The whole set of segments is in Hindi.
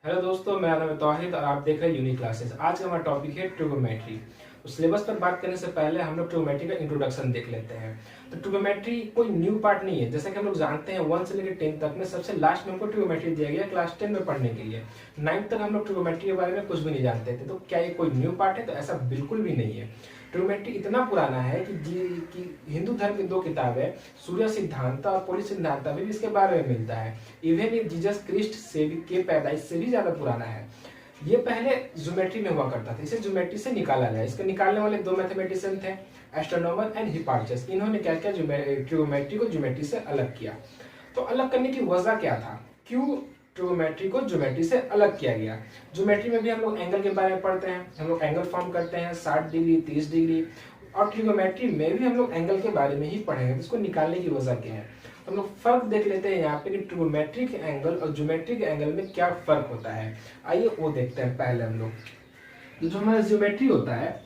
हेलो दोस्तों, मेरा नाम है तौहीद और आप देख रहे हैं यूनिक क्लासेस। आज का हमारा टॉपिक है ट्रिगोनोमेट्री। तो सिलेबस पर बात करने से पहले हम लोग ट्रिगोनोमेट्री का इंट्रोडक्शन देख लेते हैं। तो ट्रिगोनोमेट्री कोई न्यू पार्ट नहीं है। जैसा कि हम लोग जानते हैं 1 से लेकर 10 तक में सबसे लास्ट में हमको ट्रिगोनोमेट्री दिया गया क्लास 10 में पढ़ने के लिए। 9 तक हम लोग ट्रिगोनोमेट्री के बारे में कुछ भी नहीं जानते थे। तो क्या ये कोई न्यू पार्ट है? तो ऐसा बिल्कुल भी नहीं है। ट्रिगोनोमेट्री इतना पुराना है कि हिंदू धर्म की 2 किताबें सूर्य सिद्धांत और पोलिस सिद्धांत भी इसके बारे में मिलता है। इवन ये जीसस क्रिस्ट से भी के पैदाइश से भी ज्यादा पुराना है। ये पहले ज्योमेट्री में हुआ करता था, इसे ज्योमेट्री से निकाला गया। इसके निकालने वाले 2 मैथमेटिशियन थे, एस्ट्रोनॉमर एंड हिपार्चियस। इन्होंने क्या किया, ट्रिगोनोमेट्री को ज्योमेट्री से अलग किया। तो अलग करने की वजह क्या था, क्यों ट्रिगोनोमेट्री को ज्योमेट्री से अलग किया गया? ज्योमेट्री में भी हम लोग एंगल के बारे में पढ़ते हैं, हम लोग एंगल फॉर्म करते हैं 60 डिग्री 30 डिग्री, और ट्रिगोनोमेट्री में भी हम लोग एंगल के बारे में ही पढ़ेंगे। तो इसको निकालने की वजह क्या है, हम लोग फर्क देख लेते हैं यहाँ पे कि ट्रिगोनोमेट्रिक एंगल और ज्योमेट्रिक एंगल में क्या फर्क होता है। आइए वो देखते हैं पहले हम लोग। जो हमारा ज्योमेट्री होता है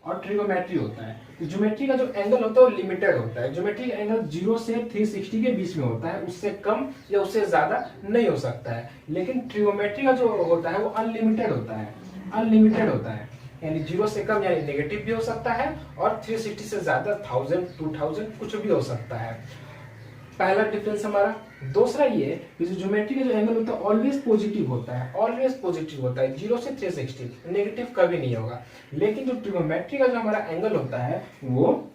और ट्रिगोनोमेट्री होता है, तो ज्योमेट्री का जो एंगल होता है वो लिमिटेड होता है। ज्योमेट्री का एंगल 0 से 360 के बीच में होता है, उससे कम या उससे ज्यादा नहीं हो सकता है। लेकिन ट्रिगोनोमेट्री का जो होता है वो अनलिमिटेड होता है, अनलिमिटेड होता है। यानी 0 से कम यानी नेगेटिव भी हो सकता है, और 360 से ज्यादा 1000 2000 कुछ भी हो सकता है। पहला डिफरेंस हमारा। दूसरा ये कि जो ज्योमेट्री का जो एंगल होता है ऑलवेज पॉजिटिव होता है, ऑलवेज पॉजिटिव होता है 0 से 360, नेगेटिव कभी नहीं होगा। लेकिन जो ट्रिगोनोमेट्री का जो हमारा एंगल होता है वो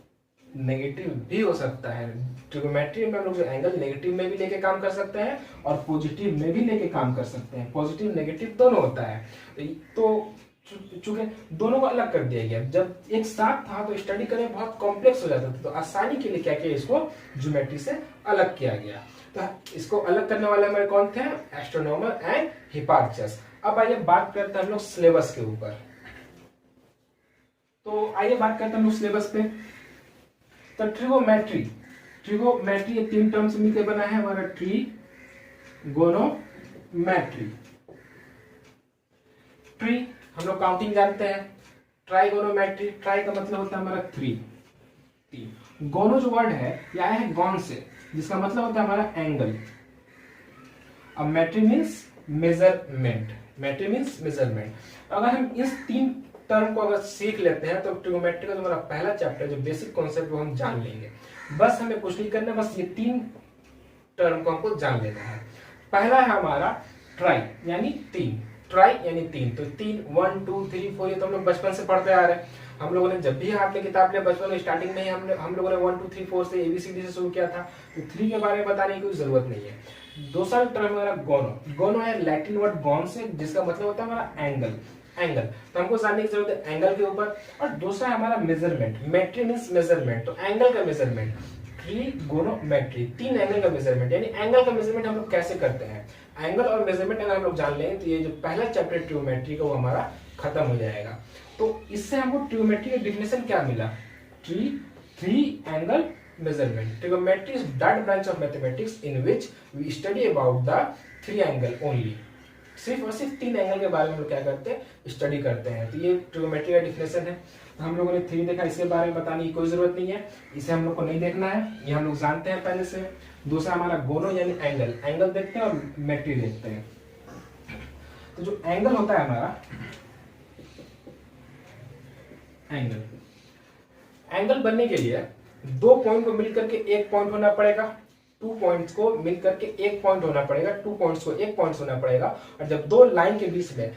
नेगेटिव भी हो सकता है। ट्रिगोनोमेट्री में हम लोग जो एंगल नेगेटिव में भी लेके काम कर सकते हैं और पॉजिटिव में भी लेके काम कर सकते हैं। पॉजिटिव नेगेटिव दोनों होता है। तो चूंकि दोनों को अलग कर दिया गया, जब एक साथ था तो स्टडी करने में बहुत कॉम्प्लेक्स हो जाता था। तो आसानी के लिए क्या किया, इसको ज्योमेट्री से अलग किया गया। तो इसको अलग करने वाले हमारे कौन थे, एस्ट्रोनॉमर एंड हिपार्चियस। अब आइए बात करते हैं हम लोग सिलेबस के ऊपर। तो आइए बात करते हैं हम लोग सिलेबस पे। तो ट्रिगोनोमेट्री, ट्रिगोनोमेट्री ये 3 टर्म से मिलकर बना है हमारा ट्रिगोनोमेट्री। ट्री हम लोग काउंटिंग जानते हैं। ट्राइगोनोमेट्री, ट्राई का मतलब होता है हमारा 3। गोनो जो वर्ड है यह आया है गॉन से, जिसका मतलब होता है हमारा एंगल। अब मेट्री मीन्स मेजरमेंट, मेट्री मीन्स मेजरमेंट। अगर हम इस 3 टर्म को अगर सीख लेते हैं तो ट्रिगोनोमेट्री का जो हमारा पहला चैप्टर जो बेसिक कॉन्सेप्ट वो हम जान लेंगे। बस हमें कुछ नहीं करना, बस ये 3 टर्म को हमको जान लेना है। पहला है हमारा ट्राई यानी 3, ट्राई यानी 3। तो 3 1 2 3 4 ये तो हम लोग बचपन से पढ़ते आ रहे हैं। हम लोगों ने जब भी हाथ में किताब लिया बचपन में स्टार्टिंग में ही हम लोगों ने 1 2 3 4 से ABCD से शुरू किया था। तो 3 के बारे में बताने की कोई जरूरत नहीं है। दूसरा टर्म हमारा गोनो। गोनो है लैटिन वर्ड गॉन से, जिसका मतलब होता है हमारा एंगल, एंगल। तो हमको जानने की जरूरत है एंगल के ऊपर। और दूसरा है हमारा मेजरमेंट, मेट्री मींस मेजरमेंट, तो एंगल का मेजरमेंट। ट्रिगोनोमेट्री 3 एंगल का मेजरमेंट, यानी एंगल का मेजरमेंट हम लोग कैसे करते हैं। एंगल और मेजरमेंट अगर हम लोग जान लेंगे तो ये जो पहला चैप्टर ट्रिगोनोमेट्री का वो हमारा खत्म हो जाएगा। तो इससे हमको ट्रिगोनोमेट्री का डिफिनेशन क्या मिला, three angle measurement. Trigonometry is that branch of mathematics in which we study about the 3 angle only. सिर्फ और सिर्फ 3 एंगल के बारे में हम लोग क्या करते हैं, स्टडी करते हैं। तो ये ट्रिगोनोमेट्री का डिफिनेशन है। तो हम लोगों ने 3 देखा, इसके बारे में बताने की कोई जरूरत नहीं है, इसे हम लोग को नहीं देखना है, ये हम लोग जानते हैं पहले से। दूसरा हमारा गोनो यानी एंगल, एंगल देखते हैं और मेट्री देखते हैं। तो जो एंगल होता है हमारा एंगल, एंगल बनने के लिए 2 पॉइंट को मिलकर के 1 पॉइंट होना पड़ेगा, 2 पॉइंट्स को मिलकर के 1 पॉइंट होना पड़ेगा, 2 पॉइंट्स को 1 पॉइंट होना पड़ेगा। और जब 2 लाइन के बीच में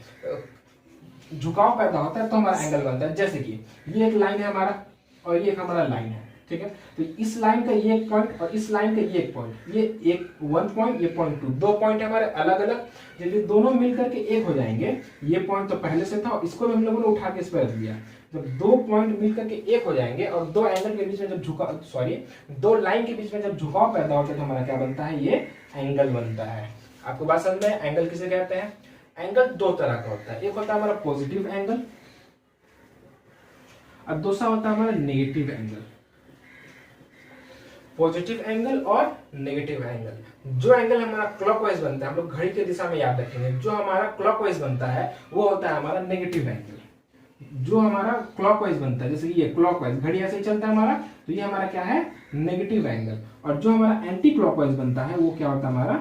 झुकाव पैदा होता है तो हमारा एंगल बनता है। जैसे कि ये एक लाइन है हमारा और ये एक हमारा लाइन है, ठीक है। तो इस लाइन का ये 1 पॉइंट और इस लाइन का ये 1 पॉइंट, ये 1 पॉइंट, ये पॉइंट 2, 2 पॉइंट है हमारे अलग अलग। जब ये दोनों मिलकर के 1 हो जाएंगे, ये पॉइंट तो पहले से था और इसको भी हम लोगों ने उठा के इस पर रख दिया। जब 2 पॉइंट मिलकर के 1 हो जाएंगे और 2 एंगल के बीच में जब 2 लाइन के बीच में जब झुकाव पैदा होता है तो हमारा क्या बनता है, ये एंगल बनता है। आपको बात समझ में, एंगल किसे कहते हैं। एंगल 2 तरह का होता है, एक होता है हमारा पॉजिटिव एंगल और दूसरा होता है हमारा नेगेटिव एंगल। पॉजिटिव एंगल और नेगेटिव एंगल। जो एंगल हमारा क्लॉकवाइज बनता है, हम लोग घड़ी की दिशा में याद रखेंगे, जो हमारा क्लॉकवाइज बनता है वो होता है हमारा नेगेटिव एंगल। जो हमारा क्लॉकवाइज बनता है, जैसे ये क्लॉकवाइज घड़ी ऐसे ही चलता है हमारा, तो ये हमारा क्या है, नेगेटिव एंगल। और जो हमारा एंटी क्लॉकवाइज बनता है वो क्या होता है हमारा,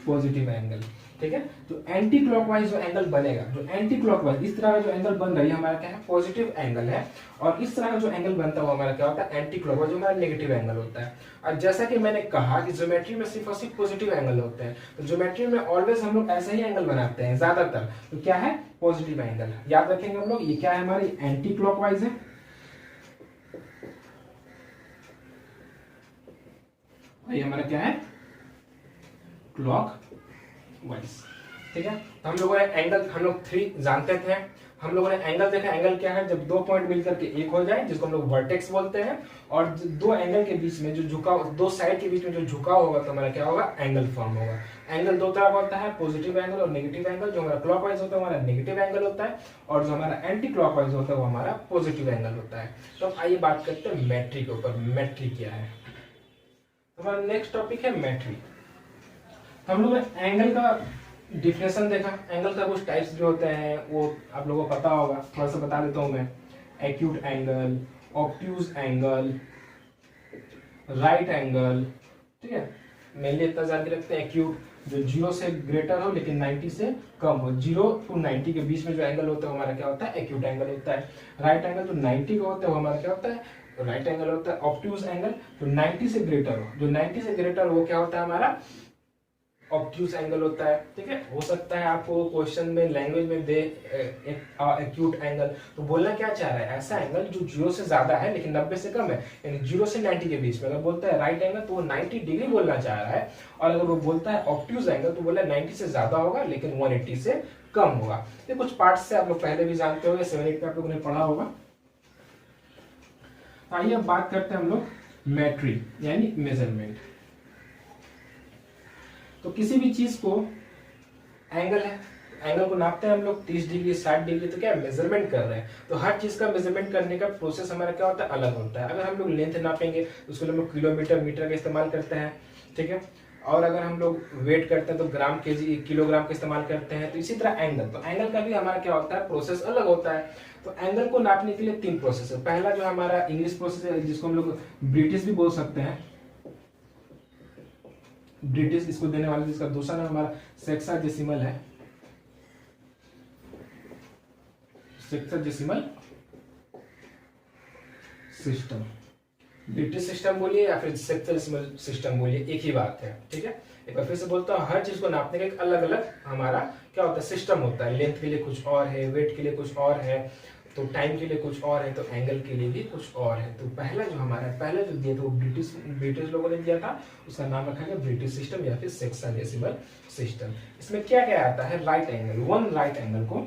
पॉजिटिव एंगल। ठीक है। जो एंटी क्लॉकवाइज जो एंगल बनेगा, जो एंटी क्लॉकवाइज इस तरह का जो एंगल बन रही है हमारा क्या है, पॉजिटिव एंगल है। और इस तरह का जो एंगल बनता है वो हमारा क्या होता है, एंटी क्लॉकवाइज, जो हमारा नेगेटिव एंगल होता है। और जैसा कि मैंने कहा कि ज्योमेट्री में सिर्फ और सिर्फ पॉजिटिव एंगल होते हैं, तो ज्योमेट्री में ऑलवेज हम लोग ऐसा ही एंगल बनाते हैं ज्यादातर। तो क्या है, पॉजिटिव एंगल। याद रखेंगे हम लोग, ये क्या है, हमारी एंटी क्लॉकवाइज है, ये हमारा क्या है, क्लॉकवाइज। ठीक है। तो हम लोगों ने एंगल, हम लोग 3 जानते थे, हम लोगों ने एंगल देखा। एंगल क्या है, जब 2 पॉइंट मिलकर के एक हो जाए, जिसको हम लोग वर्टेक्स बोलते हैं। और 2 एंगल के बीच में जो झुकाव, 2 साइड के बीच में जो झुकाव होगा तो हमारा क्या होगा, एंगल फॉर्म होगा। एंगल 2 तरह का होता है, पॉजिटिव एंगल और नेगेटिव एंगल। जो हमारा क्लॉकवाइज होता है हमारा नेगेटिव एंगल होता है, और जो हमारा एंटी क्लॉकवाइज होता है वो हमारा पॉजिटिव एंगल होता है। तो अब आइए बात करते हैं मेट्री के ऊपर। मेट्री क्या है, हमारा नेक्स्ट टॉपिक है मेट्री। हम लोग ने एंगल का डिफिनेशन देखा, एंगल का कुछ टाइप्स भी होते हैं वो आप लोगों को पता होगा, थोड़ा सा बता देता हूं मैं। Acute angle, obtuse angle, right angle. ठीक है, मेनली इतना जान के रखते हैं, एक्यूट जो 0 से ग्रेटर हो लेकिन 90 से कम हो, 0 to 90 के बीच में जो एंगल होता है हमारा क्या होता है, एक्यूट एंगल होता है। राइट एंगल जो 90 का होता है वो हमारा क्या होता है, राइट एंगल होता है। ऑब्ट्यूज एंगल जो 90 से ग्रेटर हो, जो 90 से ग्रेटर हो वो क्या होता है हमारा, ऑब्ट्यूज एंगल होता है। ठीक है, हो सकता है आपको क्वेश्चन में लैंग्वेज में दे एक्यूट एंगल, तो बोलना क्या चाह रहा है, ऐसा एंगल जो 0 से ज्यादा है लेकिन 90 से कम है, यानी 0 से 90 के बीच में। अगर बोलता है राइट एंगल तो वो 90 डिग्री बोलना चाह रहा है, और अगर वो बोलता है ऑब्ट्यूज एंगल तो बोला 90 से ज्यादा होगा लेकिन 180 से कम होगा। ये कुछ पार्ट्स से आप लोग पहले भी जानते होंगे, 7-8 में आप लोगों ने पढ़ा होगा। आइए अब बात करते हैं हम लोग मेट्री यानी मेजरमेंट। तो किसी भी चीज को, एंगल है, एंगल को नापते हैं हम लोग 30 डिग्री 60 डिग्री, तो क्या मेजरमेंट कर रहे हैं। तो हर चीज का मेजरमेंट करने का प्रोसेस हमारा क्या होता है, अलग होता है। अगर हम लोग लेंथ नापेंगे तो उसके लिए हम लोग किलोमीटर मीटर का इस्तेमाल करते हैं। ठीक है, और अगर हम लोग वेट करते हैं तो ग्राम केजी किलोग्राम का इस्तेमाल करते हैं। तो इसी तरह एंगल, तो एंगल का भी हमारा क्या होता है, प्रोसेस अलग होता है। तो एंगल को नापने के लिए 3 प्रोसेस है। पहला जो हमारा इंग्लिश प्रोसेस है, जिसको हम लोग ब्रिटिश भी बोल सकते हैं, ब्रिटिश इसको देने वाले, जिसका दूसरा नाम हमारा सेक्साडेसिमल है, सेक्साडेसिमल सिस्टम। ब्रिटिश सिस्टम बोलिए या फिर सेक्साडेसिमल सिस्टम बोलिए, एक ही बात है। ठीक है, एक बार फिर से बोलता हूँ, हर चीज को नापने का एक अलग अलग हमारा क्या होता है, सिस्टम होता है। लेंथ के लिए कुछ और है, वेट के लिए कुछ और है, तो टाइम के लिए कुछ और है, तो एंगल के लिए भी कुछ और है। तो पहला जो हमारा, पहले जो दिया था वो ब्रिटिश लोगों ने दिया था, उसका नाम रखा गया ब्रिटिश सिस्टम या फिर सेक्साडेसिमल सिस्टम। इसमें क्या क्या आता है, राइट एंगल, 1 राइट एंगल को,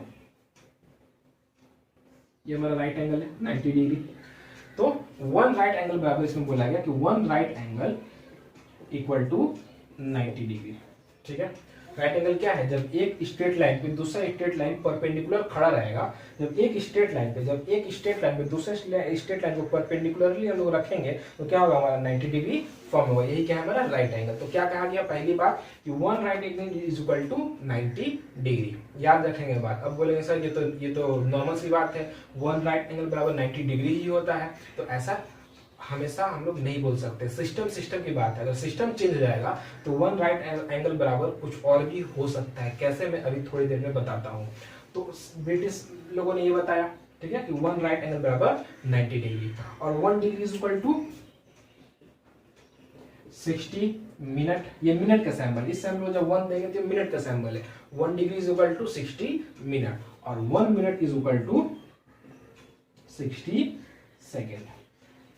ये हमारा राइट एंगल है 90 डिग्री, तो 1 राइट एंगल बराबर इसमें बोला गया कि 1 right angle equal to 90 degree. ठीक है, राइट एंगल क्या है, जब एक स्ट्रेट लाइन पे दूसरा स्ट्रेट लाइन परपेंडिकुलर खड़ा रहेगा। जब एक स्ट्रेट लाइन पे दूसरा स्ट्रेट लाइन को परपेंडिकुलरली हम लोग रखेंगे तो क्या होगा, हमारा 90 डिग्री फॉर्म होगा। यही क्या है हमारा राइट एंगल। तो क्या कहा गया, पहली बात कि 1 right angle is equal to 90 degree. याद रखेंगे बात। अब बोलेंगे सर ये तो नॉर्मल सी बात है, 1 राइट एंगल बराबर 90 डिग्री ही होता है। तो ऐसा हमेशा हम लोग नहीं बोल सकते, सिस्टम की बात है। अगर सिस्टम चेंज हो जाएगा तो 1 राइट एंगल बराबर कुछ और भी हो सकता है। कैसे, मैं अभी थोड़ी देर में बताता हूँ। तो ब्रिटिश लोगों ने ये बताया, ठीक है, कि 1 राइट एंगल बराबर 90 डिग्री, और 1 degree is equal to 60 minute. ये मिनट का सैंबल, इस सैंबल को जब 1 देंगे तो मिनट का सैंबल है। 1 degree is equal to 60 minute, और 1 minute is equal to 60 second.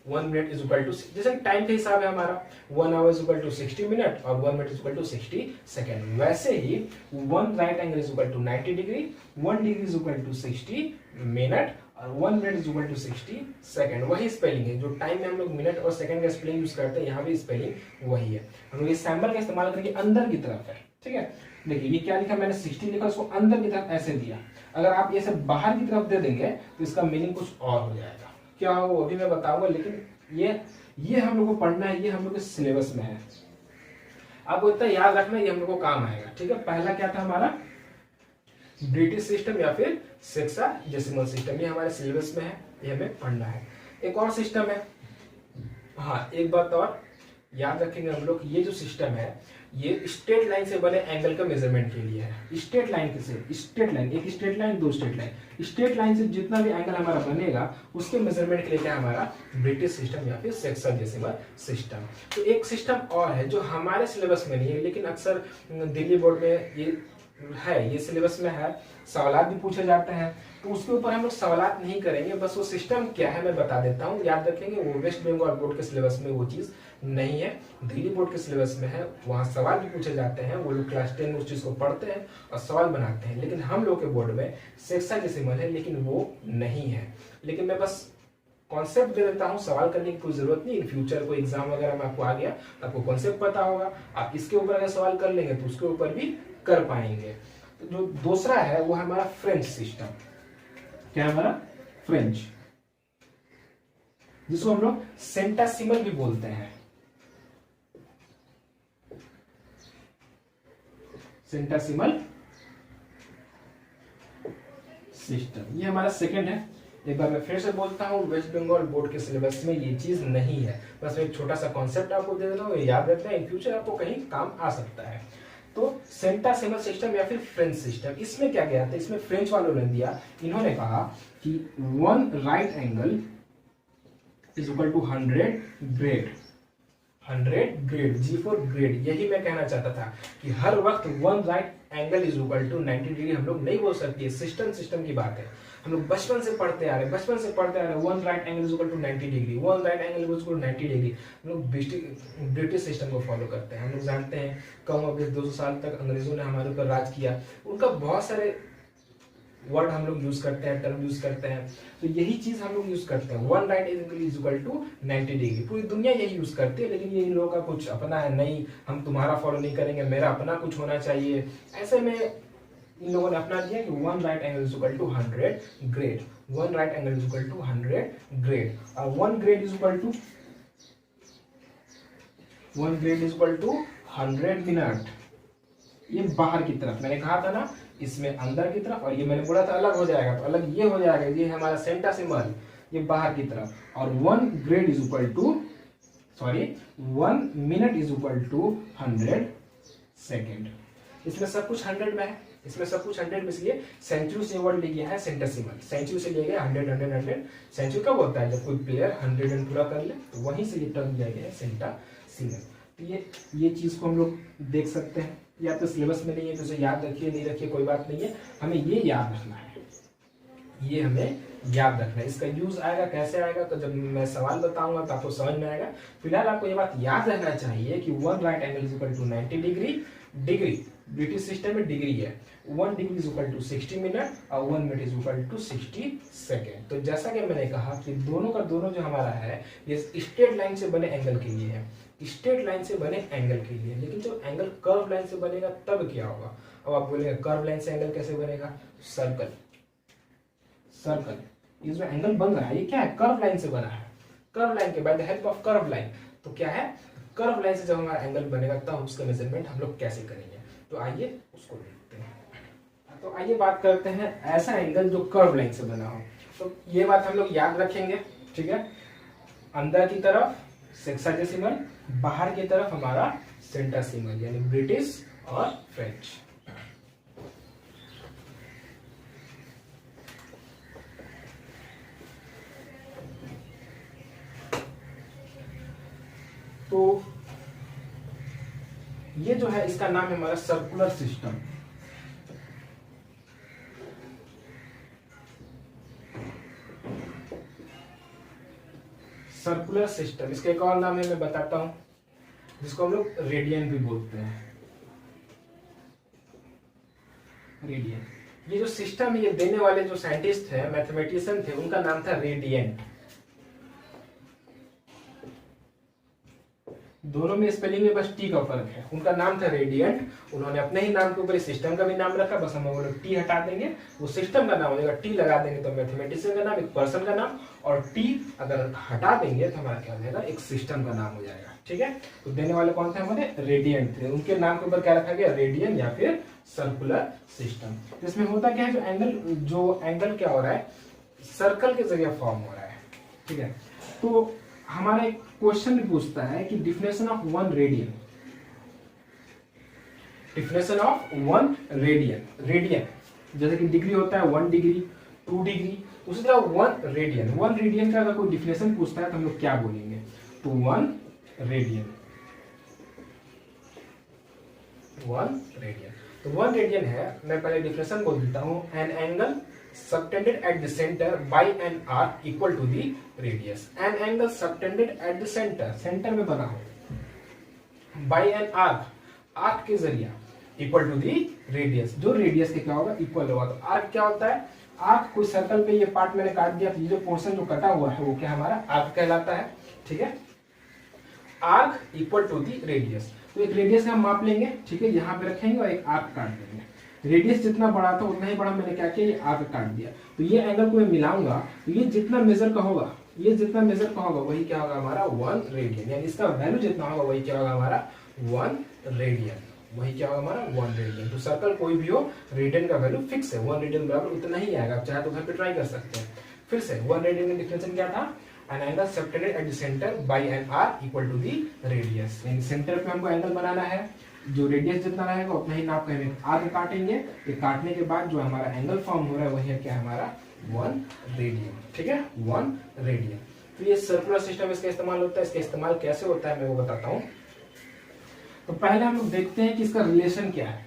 1 minute is equal to, जैसे टाइम का हिसाब है हमारा, 1 hour is equal to 60 minute और 1 minute is equal to 60 second. वैसे ही 1 right angle is equal to 90 degree, 1 degree is equal to 60 minute और 1 minute is equal to 60 second. वही स्पेलिंग है, जो टाइम में हम लोग मिनट और सेकेंड का स्पेलिंग यूज करते हैं, यहाँ भी स्पेलिंग वही है। हम लोग इस सैंबल का इस्तेमाल करके अंदर की तरफ है। ठीक है, देखिए ये क्या लिखा मैंने, 60 लिखा, उसको अंदर की तरफ ऐसे दिया। अगर आप ये सब बाहर की तरफ दे देंगे तो इसका मीनिंग कुछ और हो जाएगा। क्या हो अभी मैं बताऊंगा, लेकिन ये हम लोग को पढ़ना है, ये हम लोग के सिलेबस में है। आपको इतना याद रखना, ये हम लोग को काम आएगा। ठीक है, पहला क्या था हमारा, ब्रिटिश सिस्टम या फिर सेक्साडेसिमल सिस्टम, ये हमारे सिलेबस में है, ये हमें पढ़ना है। एक और सिस्टम है, हाँ एक बात और, याद रखेंगे हम लोग, ये जो सिस्टम है ये स्ट्रेट लाइन से बने एंगल का मेजरमेंट के लिए है। स्ट्रेट लाइन से, स्ट्रेट लाइन, एक स्ट्रेट लाइन, दो स्ट्रेट लाइन, स्ट्रेट लाइन से जितना भी एंगल हमारा बनेगा उसके मेजरमेंट के लिए क्या हमारा ब्रिटिश सिस्टम या फिर सेक्सजेसिमल सिस्टम। तो एक सिस्टम और है जो हमारे सिलेबस में नहीं है लेकिन अक्सर दिल्ली बोर्ड में ये है, ये सिलेबस में है, सवालात भी पूछे जाते हैं, तो उसके ऊपर हम लोग सवालात नहीं करेंगे, बस वो सिस्टम क्या है मैं बता देता हूँ, याद रखेंगे। वो वेस्ट बंगाल बोर्ड के सिलेबस में वो चीज नहीं है, दिल्ली बोर्ड के सिलेबस में है, वहाँ सवाल भी पूछे जाते हैं, वो लोग क्लास 10 में उस चीज को पढ़ते हैं और सवाल बनाते हैं। लेकिन हम लोग के बोर्ड में सेक्सजेसिमल है लेकिन वो नहीं है। लेकिन मैं बस कॉन्सेप्ट दे देता हूँ, सवाल करने की कोई जरूरत नहीं। इन फ्यूचर कोई एग्जाम वगैरह में आपको आ गया तो आपको कॉन्सेप्ट पता होगा, आप इसके ऊपर अगर सवाल कर लेंगे तो उसके ऊपर भी कर पाएंगे। तो जो दूसरा है वो है हमारा फ्रेंच सिस्टम। क्या है हमारा? फ्रेंच, जिसको हम लोग सेंटासिमल भी बोलते हैं। सेंटासिमल सिस्टम, ये हमारा सेकंड है। एक बार मैं फिर से बोलता हूँ, वेस्ट बंगाल बोर्ड के सिलेबस में ये चीज नहीं है, बस एक छोटा सा कॉन्सेप्ट आपको दे देना हूँ, याद रखना है, इन फ्यूचर आपको कहीं काम आ सकता है। तो सेंटासिमल सिस्टम या फिर फ्रेंच सिस्टम, इसमें क्या गया था, इसमें फ्रेंच वालों ने दिया, इन्होंने कहा कि 1 right angle is equal to 100 grade. 100 grade, G for grade, यही मैं कहना चाहता था कि हर वक्त 1 right angle is equal to 90 degree हम लोग नहीं बोल सकते। सिस्टम की बात है, हम लोग बचपन से पढ़ते आ रहे हैं 1 right angle is equal to 90 degree, 1 right angle is equal to 90 degree. हम लोग ब्रिटिश सिस्टम को फॉलो करते हैं। हम लोग जानते हैं कम अभी 200 साल तक अंग्रेजों ने हमारे ऊपर राज किया, उनका बहुत सारे वर्ड हम लोग यूज करते हैं, टर्म यूज करते हैं, तो यही चीज हम लोग यूज करते हैं। 1 right angle is equal to 90 degree, पूरी दुनिया यही यूज करती है। लेकिन ये इन लोगों का कुछ अपना है, नहीं हम तुम्हारा फॉलो नहीं करेंगे, मेरा अपना कुछ होना चाहिए। ऐसे में इन लोगों ने अपना दिया कि 1 right angle is equal to 100 grade, 1 right angle is equal to 100 grade, और 1 grade is equal to 100 minute. ये बाहर की तरफ, मैंने कहा था ना इसमें अंदर की तरफ, और ये मैंने बोला था अलग हो जाएगा, तो अलग ये हो जाएगा, ये है हमारा सेंटासिमल, ये बाहर की तरफ। और 1 grade is equal to 1 minute is equal to 100 second. इसमें सब कुछ 100 में है, इसमें सब कुछ 100 में, इसलिए सेंचुरी से वर्ड ले गया है सेंटासिमल, सेंचुरी से ले गया 100। सेंचुरी कब होता है? जब कोई प्लेयर 100 रन पूरा कर ले, तो वहीं से ये टर्म लिया गया है सेंटासिमल। तो ये चीज को हम लोग देख सकते हैं, या तो सिलेबस में नहीं है तो उसे याद रखिए, नहीं रखिए कोई बात नहीं है, हमें ये याद रखना है, ये हमें याद रखना है। इसका यूज आएगा, कैसे आएगा, तो जब मैं सवाल बताऊंगा तो आपको समझ में आएगा। फिलहाल आपको ये बात याद रखना चाहिए कि 1 right angle is equal to 90 degree, degree British system में डिग्री है, 1 degree is equal to 60 minute और 1 minute is equal to 60 second. तो जैसा कि मैंने कहा कि दोनों का दोनों जो हमारा है ये स्ट्रेट लाइन से बने एंगल के लिए है, स्ट्रेट लाइन से बने एंगल के लिए। लेकिन जब एंगल कर्व लाइन से बनेगा तब क्या होगा? अब आप बोलेंगे कर्व लाइन से एंगल कैसे बनेगा? सर्कल, सर्कल, ये जो एंगल बन रहा है ये क्या है? कर्व लाइन से बना है, कर्व लाइन के by the help of curve line. तो क्या है? कर्व लाइन से जब हमारा एंगल बनेगा तब उसका मेजरमेंट हम लोग कैसे करेंगे, तो आइए उसको देखते हैं। तो आइए बात करते हैं ऐसा एंगल जो कर्व लाइन से बना हो। तो ये बात हम लोग याद रखेंगे, ठीक है। अंदर की तरफ सेक्साजेसिमल, बाहर की तरफ हमारा सेंटासिमल, यानी ब्रिटिश और फ्रेंच। तो ये जो है इसका नाम है हमारा सर्कुलर सिस्टम। सर्कुलर सिस्टम, इसका एक और नाम है मैं बताता हूं, जिसको हम लोग रेडियन भी बोलते हैं। रेडियन, ये जो सिस्टम है ये देने वाले जो साइंटिस्ट थे, मैथमेटिशियन थे, उनका नाम था रेडियंट। दोनों में स्पेलिंग में बस टी का फर्क है। उनका नाम था रेडियंट, उन्होंने अपने ही नाम के ऊपर सिस्टम का भी नाम रखा, बस हम लोग टी हटा देंगे, वो सिस्टम का नाम हो जाएगा। टी लगा देंगे तो मैथमेटिशियन का नाम, एक पर्सन का नाम, और टी अगर हटा देंगे तो हमारा क्या हो जाएगा? एक सिस्टम का नाम हो जाएगा, ठीक है। तो देने वाले कौन थे? हमारे रेडियंट थे, उनके नाम के ऊपर क्या रखा गया? रेडियन या फिर सर्कुलर सिस्टम। तो इसमें होता क्या है? जो एंगल क्या हो रहा है? सर्कल के जरिए फॉर्म हो रहा है, ठीक है। तो हमारा एक क्वेश्चन भी पूछता है कि definition of 1 radian, definition of 1 radian, radian जैसे कि डिग्री होता है 1 डिग्री, 2 डिग्री, उसी तरह 1 रेडियन, 1 रेडियन का अगर कोई डिफिनेशन पूछता है तो हम लोग क्या बोलेंगे, तो 1 रेडियन, 1 रेडियन। तो 1 रेडियन है, मैं पहले डिफिनेशन बोल देता हूं, an angle subtended at the center by an arc equal to the radius, an angle subtended at the center, center में बना हो, by an arc, arc के जरिया, equal to the radius, जो radius के क्या होगा, equal होगा। तो arc क्या होता है, arc कोई सर्कल पे ये पार्ट मैंने काट दिया, तो ये जो पोर्शन जो कटा हुआ है वो क्या हमारा arc कहलाता है, ठीक है। arc equal to the radius, तो एक रेडियस हम माप लेंगे, ठीक है, यहाँ पे रखेंगे और एक आर्क काट देंगे। रेडियस जितना बड़ा था उतना ही बड़ा मैंने क्या किया, ये आर्क काट दिया। तो ये एंगल को मैं मिलाऊंगा, तो ये जितना मेजर का होगा, ये जितना मेजर का होगा वही क्या होगा हमारा 1 रेडियन, यानी इसका वैल्यू जितना होगा वही क्या होगा हमारा 1 रेडियन, वही क्या होगा हमारा 1 रेडियन। तो सर्कल कोई भी हो, रेडियन का वैल्यू फिक्स है, 1 रेडियन बराबर उतना ही आएगा, आप चाहे तो घर पे ट्राई कर सकते हैं। फिर से 1 रेडियन का डिफिनेशन क्या था, an angle subtended at the center by an arc equal to the radius, यानी सेंटर पे हमको एंगल बनाना है, जो रेडियस जितना रहेगा उतना ही नाप करेंगे, आर्क काटेंगे, ये काटने के बाद जो हमारा एंगल फॉर्म हो रहा है वही है क्या हमारा 1 रेडियन, ठीक है, 1 रेडियन। तो ये सर्कुलर सिस्टम इसका इस्तेमाल होता है, इसका इस्तेमाल कैसे होता है मैं वो बताता हूँ। तो पहले हम लोग देखते हैं कि इसका रिलेशन क्या है,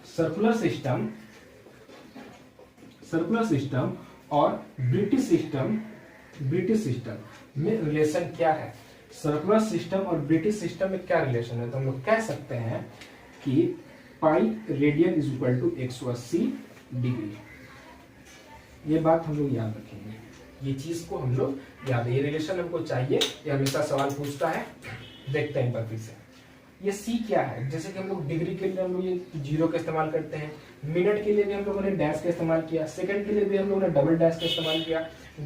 सर्कुलर सिस्टम, सर्कुलर सिस्टम और ब्रिटिश सिस्टम, ब्रिटिश सिस्टम में रिलेशन क्या है, सर्कुलर सिस्टम और ब्रिटिश सिस्टम में क्या रिलेशन है। तो हम लोग कह सकते हैं कि pi radian is equal to 180 degree, ये बात हम लोग याद रखेंगे, ये चीज को हम लोग याद, ये रिलेशन हमको चाहिए, ये हमेशा सवाल पूछता है। देखते हैं पर फिर से ये सी क्या है, जैसे कि हम लोग डिग्री के लिए हम लोग ये 0 का इस्तेमाल करते हैं, मिनट के लिए भी हम लोगों ने डैश का इस्तेमाल किया, सेकंड के लिए भी हम लोगों ने डबल डैश का इस्तेमाल किया,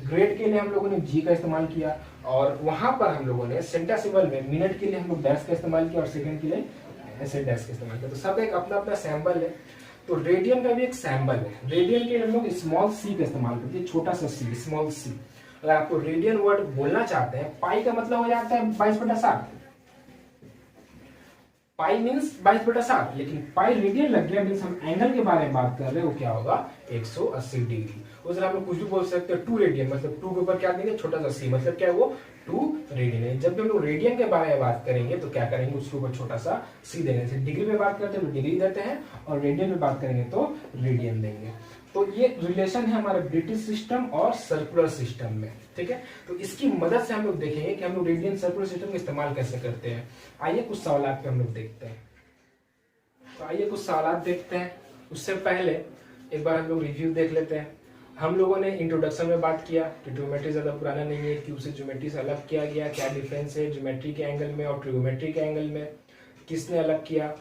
ग्रेड के लिए हम लोगों ने जी का इस्तेमाल किया, और वहां पर हम लोगों ने सेंटेसिमल में मिनट के लिए हम लोग डैश का इस्तेमाल किया और सेकंड के लिए ऐसे डैश का इस्तेमाल किया। तो सब एक अपना अपना सैंपल है। तो रेडियन का भी एक सैंपल है, रेडियन के लिए हम लोग स्मॉल सी का इस्तेमाल करते हैं, छोटा सा सी, स्मॉल सी। अगर आपको रेडियन वर्ड बोलना चाहते हैं, पाई का मतलब हो जाता है 22/7, पाई मीन्स 22/7, लेकिन पाई रेडियन लग गया मीन्स हम एंगल के बारे में बात कर रहे हैं, वो क्या होगा 180 डिग्री। उस हम लोग कुछ भी बोल सकते हैं, 2 रेडियन मतलब 2 के ऊपर क्या देंगे छोटा सा सी, मतलब क्या है वो 2 रेडियन है। जब भी हम लोग रेडियन के बारे में बात करेंगे तो क्या करेंगे, उसके ऊपर छोटा सा सी देंगे। जैसे डिग्री में बात करते हैं तो डिग्री देते हैं, और रेडियन में बात करेंगे तो रेडियन देंगे। तो ये रिलेशन है हमारे ब्रिटिश सिस्टम और सर्कुलर सिस्टम में, ठीक है। तो इसकी मदद से हम लोग देखेंगे कि हम लोग रेडियन सर्कुलर सिस्टम का इस्तेमाल कैसे करते हैं। आइए कुछ सवालात पे हम लोग देखते हैं। तो आइए कुछ सवालात देखते हैं। उससे पहले एक बार हम लोग रिव्यू देख लेते हैं। हम लोगों ने इंट्रोडक्शन में बात किया कि ज्योमेट्री ज्यादा पुराना नहीं है, क्यों से ज्योमेट्री से अलग किया गया, क्या डिफरेंस है ज्योमेट्री के एंगल में और ट्रिगोमेट्री के एंगल में, किसने अलग किया,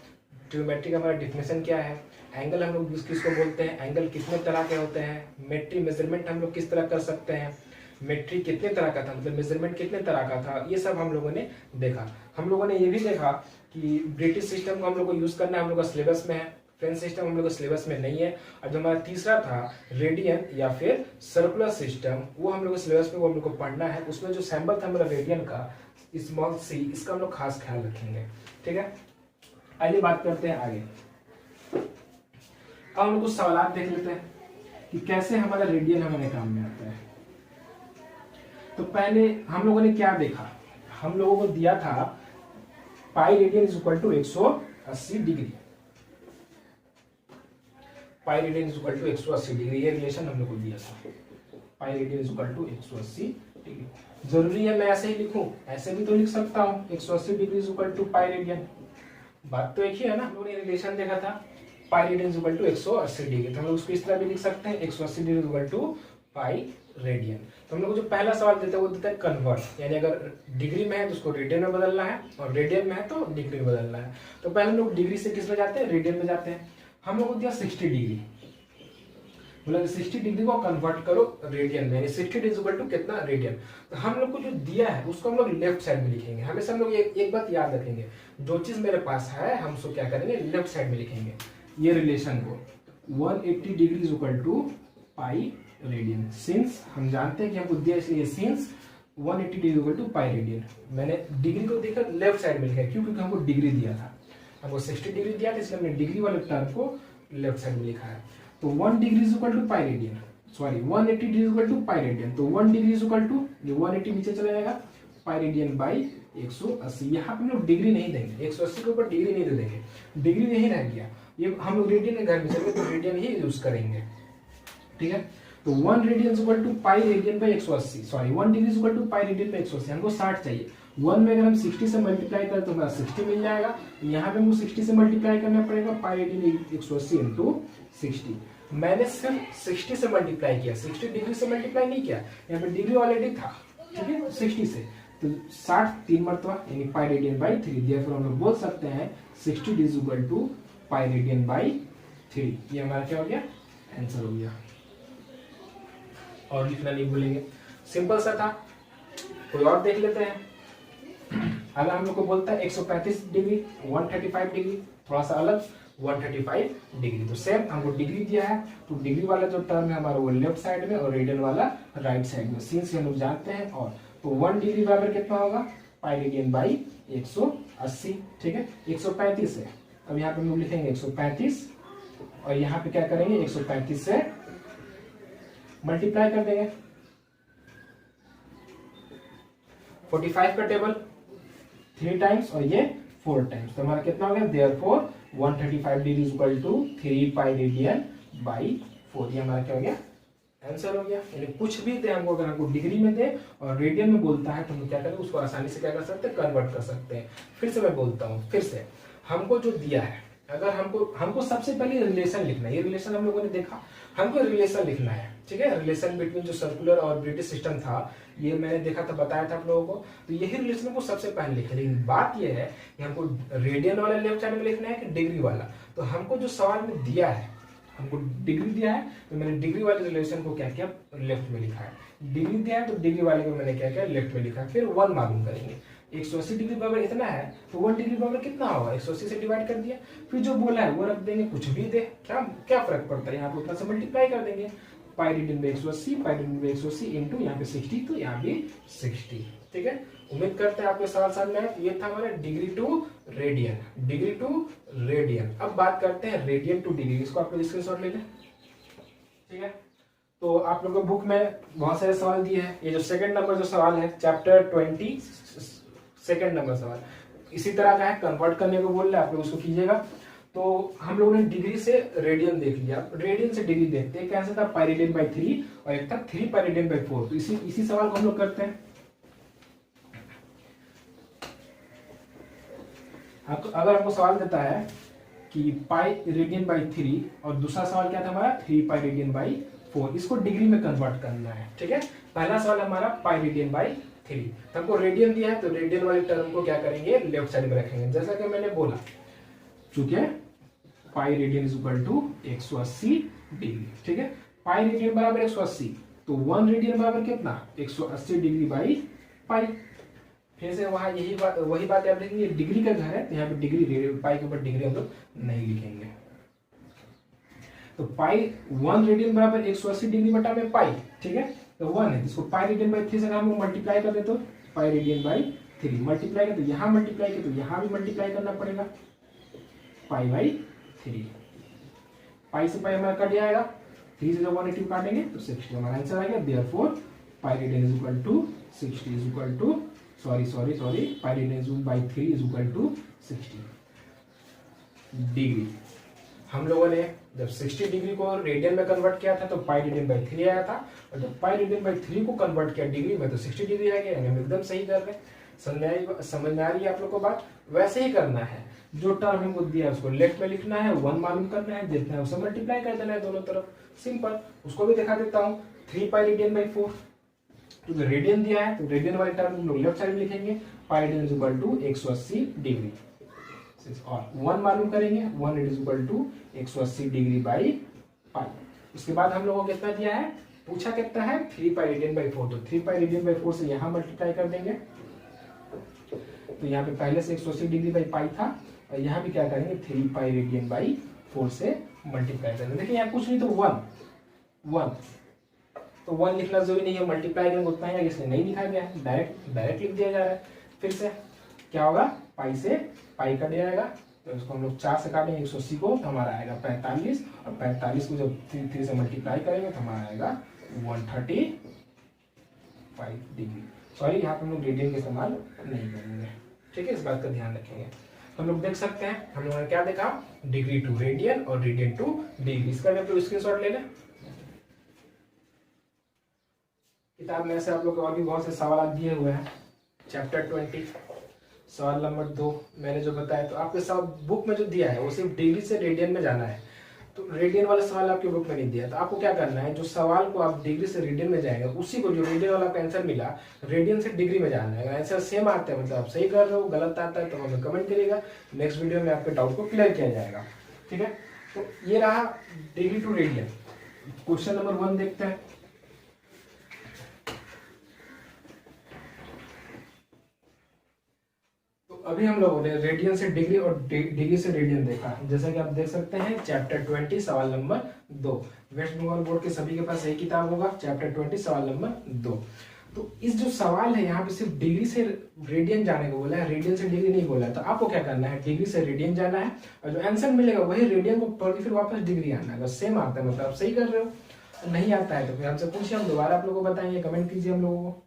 ट्रिगोमेट्री का हमारा डिफिनेशन क्या है, एंगल हम लोग किसको बोलते हैं, एंगल कितने तरह के होते हैं, मेट्री मेजरमेंट हम लोग किस तरह कर सकते हैं, मेट्री कितने तरह का था, मतलब मेजरमेंट कितने तरह का था, ये सब हम लोगों ने देखा। हम लोगों ने ये भी देखा कि ब्रिटिश सिस्टम को हम लोग को यूज करना हम लोग का सिलेबस में है, फ्रेंच सिस्टम हम लोग का सिलेबस में नहीं है। और जो हमारा तीसरा था रेडियन या फिर सर्कुलर सिस्टम, वो हम लोग के सिलेबस में वो हम लोग को पढ़ना है। उसमें जो सैंपल था हमारा रेडियन का स्मॉल सी, इसका हम लोग खास ख्याल रखेंगे, ठीक है। आइए बात करते हैं आगे। अब हम कुछ सवाल देख लेते हैं कि कैसे हमारा रेडियन हमारे काम में आता है। तो पहले हम लोगों ने क्या देखा, हम लोगों को दिया था pi radian is equal to 180 degree, pi radian is equal to 180 degree, ये रिलेशन हम लोग को दिया था, pi radian is equal to 180 degree. जरूरी है मैं ऐसे ही लिखूं, ऐसे भी तो लिख सकता हूं 180 degree is equal to pi radian, बात तो एक ही है ना। हम लोगों ने रिलेशन देखा था pi radian is equal to 180 degree, तो हम लोग उसको इस तरह भी लिख सकते हैं 180 degree is equal to pi radian. तो हम लोग को जो पहला सवाल देता है वो देता है कन्वर्ट, यानी अगर डिग्री में है तो उसको रेडियन में बदलना है और रेडियन में है तो डिग्री में बदलना है। तो पहले हम लोग डिग्री से किस में जाते हैं, रेडियन में जाते हैं। हम लोग को दिया 60 डिग्री, बोला 60 डिग्री को कन्वर्ट करो रेडियन में, यानी 60 डिग्री इक्वल टू कितना रेडियन। तो हम लोग को जो दिया है उसको हम लोग लेफ्ट साइड में लिखेंगे। हमेशा हम लोग एक बात याद रखेंगे, जो चीज मेरे पास है हम उसको क्या करेंगे लेफ्ट साइड में लिखेंगे। ये रिलेशन को 180 degree equal to pi radian, since हम जानते हैं कि हमको दिया इसलिए since 180 degree equal to pi radian. मैंने डिग्री को देखा लेफ्ट साइड में लिखा है, क्यों? क्योंकि हमको डिग्री दिया था, हमको 60 डिग्री दिया था, इसलिए हमने डिग्री वाले टर्म को लेफ्ट साइड में लिखा है। तो 1 degree is equal to pi radian, sorry 180 degree equal to pi radian. तो 1 डिग्री इज इक्वल टू, ये 180 नीचे चला जाएगा, पाई रेडियन बाई 180। यहाँ पे हम लोग डिग्री नहीं देंगे, 180 के ऊपर डिग्री नहीं दे देंगे, डिग्री नहीं रह गया, ये हम लोग रेडियन के घर में चलेंगे तो रेडियन ही यूज करेंगे, ठीक है। तो 1 radian equal to pi radian by 180, sorry 1 degree equal to pi radian by 180। हमको 60 चाहिए, 1 में अगर हम 60 से मल्टीप्लाई करें तो हमारा 60 मिल जाएगा। यहाँ पे हमको 60 से मल्टीप्लाई करना पड़ेगा, पाई रेडियन 180 इंटू 60। मैंने सिर्फ 60 से मल्टीप्लाई किया, 60 डिग्री से मल्टीप्लाई नहीं किया, यहाँ पे डिग्री ऑलरेडी था, ठीक है, 60 से। तो 60 3 मरतबा यानी पाई रेडियन बाई 3, देयरफॉर हम लोग बोल सकते हैं 60 is equal to pi radian by 3। ये हमारा क्या हो गया? आंसर हो गया। और लिखना नहीं भूलेंगे, सिंपल सा था। कोई और देख लेते हैं। अगर हम लोग को बोलता है 135 डिग्री, 135 डिग्री, थोड़ा सा अलग 135 डिग्री, तो सेम हमको डिग्री दिया है, तो डिग्री वाला जो टर्म है हमारा वो लेफ्ट साइड में और रेडियन वाला राइट साइड में, सीन से हम लोग जानते हैं। और तो 1 डिग्री बराबर कितना होगा? पाई रेडियन बाई 180, ठीक है। 135 है, अब यहाँ पे हम लोग लिखेंगे 135 और यहाँ पे क्या करेंगे 135 से मल्टीप्लाई कर देंगे। 45 का टेबल 3 टाइम्स और ये 4 टाइम्स, तो हमारा कितना हो गया? Therefore 135 degree equal to 3 pi radian by 4। ये हमारा क्या हो गया? आंसर हो गया। यानी कुछ भी दे हमको, अगर हमको डिग्री में दे और रेडियन में बोलता है तो हम क्या करें, उसको आसानी से क्या कर सकते हैं? कन्वर्ट कर सकते हैं। फिर से मैं बोलता हूँ, फिर से हमको जो दिया है, अगर हमको सबसे पहले रिलेशन लिखना है। ये रिलेशन हम लोगों ने देखा, हमको रिलेशन लिखना है, ठीक है। रिलेशन बिटवीन जो सर्कुलर और ब्रिटिश सिस्टम था, ये मैंने देखा था, बताया था आप लोगों को, तो यही रिलेशन को सबसे पहले लिखा। लेकिन बात ये है कि हमको रेडियन वाला लेफ्ट साइड में लिखना है कि डिग्री वाला। तो हमको जो सवाल में दिया है, हमको डिग्री दिया है, तो मैंने डिग्री वाले रिलेशन को क्या किया? लेफ्ट में लिखा है। डिग्री दिया है तो डिग्री वाले को मैंने क्या किया? लेफ्ट में लिखा। फिर 1 मालूम करेंगे, 180 डिग्री बराबर इतना है, तो 1 डिग्री बराबर कितना होगा? 180 से डिवाइड कर दिया, फिर जो बोला है वो रख देंगे, कुछ भी दे, क्या फर्क पड़ता है, यहाँ पे उतना से मल्टीप्लाई कर देंगे। पाई radian by 180, pi radian by 180 into यहाँ पे 60, तो यहाँ भी 60, ठीक है। उम्मीद करते हैं आपके सवाल समझ में आया। ये था हमारा degree to radian, degree to radian. अब बात करते हैं रेडियन टू डिग्री, इसको आप लोग स्क्रीनशॉट ले लें, ठीक है। तो आप लोगों को बुक में बहुत सारे सवाल दिए हैं। ये जो सेकंड नंबर जो सवाल है, चैप्टर 20 सेकंड नंबर सवाल इसी तरह का है, कन्वर्ट करने को बोल रहे हैं, आप लोग उसको कीजिएगा। तो हम लोगों ने डिग्री से रेडियन देख लिया, रेडियन से डिग्री देखते हैं। कैसे था? पाई रेडियन बाई 3 और एक था 3 पाई रेडियन बाई 4। तो इसी सवाल को हम लोग करते हैं। अगर हमको सवाल देता है कि पाई रेडियन बाई 3 और दूसरा सवाल क्या था हमारा? 3 पाई रेडियन बाई 4, इसको डिग्री में कन्वर्ट करना है, ठीक है। पहला सवाल हमारा पाई रेडियन बाई 3, हमको रेडियन दिया है, तो रेडियन वाले टर्म को क्या करेंगे? लेफ्ट साइड में रखेंगे, जैसा कि मैंने बोला, चूंकि pi radian is equal to 180 degree, ठीक है। पाई रेडियन बराबर 180, तो 1 रेडियन बराबर कितना? 180 डिग्री बाई पाई। फिर से वहां वही बात याद रखेंगे, डिग्री का घर है, तो यहाँ पे डिग्री पाई के ऊपर डिग्री हम लोग नहीं लिखेंगे। तो पाई 1 रेडियन बराबर 180 डिग्री बटा में पाई, ठीक है। तो 1 है, इसको पाई रेडियन बाई 3 से हम लोग मल्टीप्लाई कर देते, तो पाई रेडियन बाई 3 मल्टीप्लाई कर, तो यहाँ मल्टीप्लाई किया तो यहाँ भी मल्टीप्लाई करना पड़ेगा, पाई बाई 3। पाई से पाई हमारा कट जाएगा, 3 से जब 180 काटेंगे तो 60 हमारा आंसर आएगा। Therefore pi radian is equal to 60 is equal to sorry pi radian by 3 is equal to 60 degree. हम लोगों ने जब 60 डिग्री को रेडियन में कन्वर्ट किया था तो पाई रेडियन बाई 3 आया था, और जब पाई रेडियन बाई 3 को कन्वर्ट किया डिग्री में तो 60 डिग्री आ गया। हम एकदम सही कर रहे हैं। समझ में आ रही है आप लोग को बात? वैसे ही करना है, जो टर्म हमको दिया है उसको लेफ्ट में लिखना है, 1 मालूम करना है, जितना है उसे मल्टीप्लाई कर देना है दोनों तरफ, सिंपल। उसको भी दिखा देता हूँ, 3 पाई रेडियन बाई 4, तो रेडियन दिया है तो रेडियन वाले टर्म हम लोग लेफ्ट साइड में लिखेंगे, pi radian is equal to 180 degree, और 1 मालूम करेंगे, 1 is equal to 180 degree by pi. उसके बाद हम लोगों को कितना दिया है? पूछा कितना है? 3 पाई रेडियन बाई 4, तो 3 पाई रेडियन बाई 4 से यहाँ मल्टीप्लाई कर देंगे, तो यहाँ पे पहले से 180 डिग्री बाई पाई था, और यहाँ भी क्या करेंगे? 3 पाई रेडियन बाई 4 से मल्टीप्लाई करेंगे। देखिए यहाँ कुछ नहीं तो 1 तो 1 लिखना जरूरी नहीं है, मल्टीप्लाई करेंगे उतना ही, इसलिए नहीं लिखा गया है, डायरेक्ट लिख दिया जा रहा है। फिर से क्या होगा, पाई से पाई कट जाएगा, तो इसको हम लोग 4 से काटेंगे 180 को, तो हमारा आएगा 45, और 45 को जब 3 से मल्टीप्लाई करेंगे तो हमारा आएगा 135 डिग्री। सॉरी, यहाँ पर हम लोग रेडियन का इस्तेमाल नहीं करेंगे, ठीक है, इस बात का ध्यान रखेंगे। हम लोग देख सकते हैं, हम लोगों ने क्या देखा, डिग्री टू रेडियन और रेडियन टू डिग्री। इसका भी आप लोग स्क्रीनशॉट ले लें। किताब में से आप लोग और भी बहुत से सवाल दिए हुए हैं। चैप्टर 20 सवाल नंबर 2 मैंने जो बताया, तो आपके साथ बुक में जो दिया है वो सिर्फ डिग्री से रेडियन में जाना है, तो रेडियन वाला सवाल आपके बुक में नहीं दिया। तो आपको क्या करना है, जो सवाल को आप डिग्री से रेडियन में जाएंगे, उसी को जो रेडियन वाला आपका आंसर मिला, रेडियन से डिग्री में जाना है। अगर आंसर सेम आता है मतलब आप सही कर रहे हो, गलत आता है तो हमें कमेंट करिएगा, नेक्स्ट वीडियो में आपके डाउट को क्लियर किया जाएगा, ठीक है। तो ये रहा degree to radian. Question number 1 देखते हैं। अभी हम लोगों ने रेडियन से डिग्री और डिग्री से रेडियन देखा, जैसा कि आप देख सकते हैं चैप्टर 20 सवाल नंबर 2। वेस्ट बंगाल बोर्ड के सभी के पास यही किताब होगा, चैप्टर 20 सवाल नंबर 2। तो इस जो सवाल है यहाँ पे सिर्फ डिग्री से रेडियन जाने को बोला है, रेडियन से डिग्री नहीं बोला है। तो आपको क्या करना है, डिग्री से रेडियन जाना है, और जो आंसर मिलेगा वही रेडियन को पढ़ के फिर वापस डिग्री आना है। अगर सेम आता है मतलब आप सही कर रहे हो, नहीं आता है तो फिर हमसे पूछिए, हम दोबारा आप लोगों को बताएंगे, कमेंट कीजिए हम लोगों को।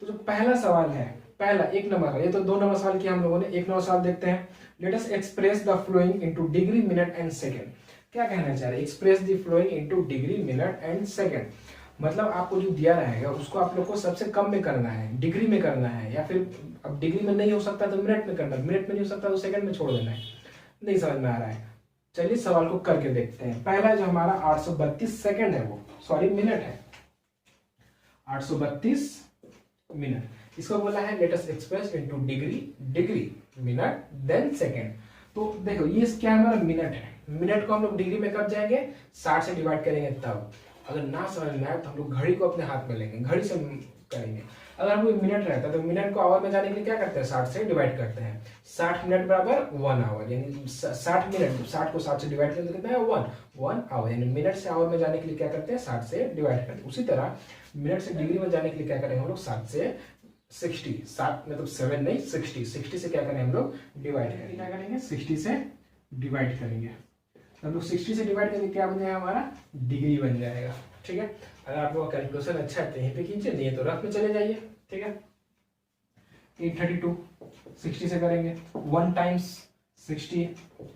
तो जो पहला सवाल है, पहला 1 नंबर, ये तो 2 नंबर सवाल किया हम लोगों ने, 1 नंबर सवाल देखते हैं। Late us express the flowing into degree, minute and second. क्या कहना चाह रहे हैं, express the flowing into degree, minute and second. मतलब आपको जो दिया रहेगा उसको आप लोग को सबसे कम में करना है, डिग्री में करना है, या फिर अब डिग्री में नहीं हो सकता तो मिनट में करना है, मिनट में नहीं हो सकता तो सेकंड में छोड़ देना है। नहीं समझ में आ रहा है, चलिए सवाल को करके देखते हैं। पहला जो हमारा 832 सेकंड है, वो सॉरी मिनट है, 832 मिनट। इसको बोला है let us express into degree minute then second. तो देखो ये क्या हमारा मिनट है, मिनट को हम लोग डिग्री में कब जाएंगे, 60 से डिवाइड करेंगे तब। अगर ना समझ में आए तो हम लोग घड़ी को अपने हाथ में लेंगे, घड़ी से करेंगे। अगर हमको मिनट रहता है तो मिनट को आवर में जाने के लिए क्या करते हैं, 60 से डिवाइड करते हैं। 60 मिनट बराबर 1 आवर, यानी 60 मिनट, 60 को 60 से डिवाइड करते कितना है 1 आवर, यानी मिनट से आवर में जाने के लिए क्या करते हैं, 60 से डिवाइड करते हैं। उसी तरह मिनट से डिग्री में जाने के लिए क्या करेंगे हम लोग, 7 से 60, 7 मतलब 7 नहीं 60 से क्या करेंगे हम लोग, डिवाइड करेंगे। क्या करेंगे, 60 से डिवाइड करेंगे, हम लोग 60 से डिवाइड करेंगे, क्या बन जाएगा हमारा, डिग्री बन जाएगा, ठीक है। अगर आप लोगों का कैलकुलेशन अच्छा है तो यहीं पे कीजिए, नहीं तो रफ में चले जाइए, ठीक है। 832 60 से करेंगे, 1 टाइम्स 60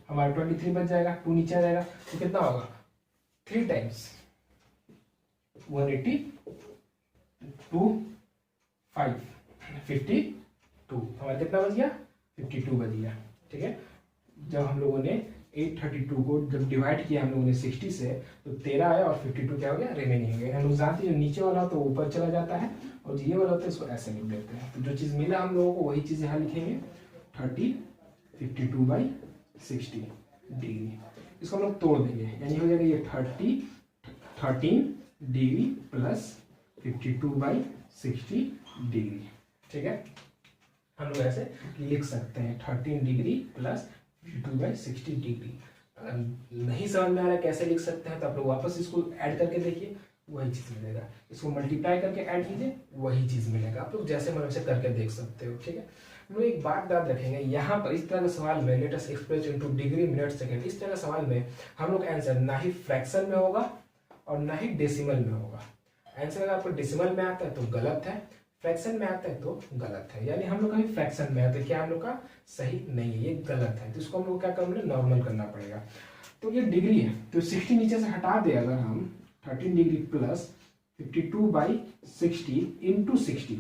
हमारा 23 बच जाएगा, 2 नीचे आ जाएगा, तो कितना होगा, 3 टाइम्स 180 2 5 52, हमारा कितना बच गया, 52 बच गया, ठीक है। जब हम लोगों ने 832 को जब डिवाइड किया हम लोगों ने 60 से, तो 13 आया और 52 क्या हो गया, रिमेनिंग हो गया। हम लोग जानते हैं जो नीचे वाला तो ऊपर चला जाता है, और ये वाला होता है इसको ऐसे लिख देते हैं। तो जो चीज़ मिला हम लोगों को वही चीज़ यहाँ लिखेंगे, 30 52/60 डिग्री। इसको हम लोग तोड़ देंगे, यानी हो जाएगा ये 13 डिग्री प्लस 52/60 डिग्री, ठीक है। हम लोग ऐसे लिख सकते हैं 13 डिग्री प्लस 52/60 डिग्री। अगर नहीं समझ में आ रहा है कैसे लिख सकते हैं तो आप लोग वापस इसको ऐड करके देखिए, वही चीज़ मिलेगा। इसको मल्टीप्लाई करके ऐड कीजिए, वही चीज़ मिलेगा। आप लोग जैसे मन से करके देख सकते हो, ठीक है। हम लोग एक बात याद रखेंगे, यहाँ पर इस तरह के सवाल में late us express into degree minute second, इस तरह के सवाल में हम लोग आंसर ना ही फ्रैक्शन में होगा और ना ही डेसिमल में होगा। आंसर अगर आपको डेसिमल में आता है तो गलत है, फ्रैक्शन में आता है तो गलत है। यानी हम लोग का भी फ्रैक्शन में आता है, क्या हम लोग का सही नहीं है, ये गलत है। तो इसको हम लोग क्या करना है, नॉर्मल करना पड़ेगा। तो ये डिग्री है, तो 60 नीचे से हटा दे अगर हम, 13 डिग्री प्लस 52/60 इंटू 60,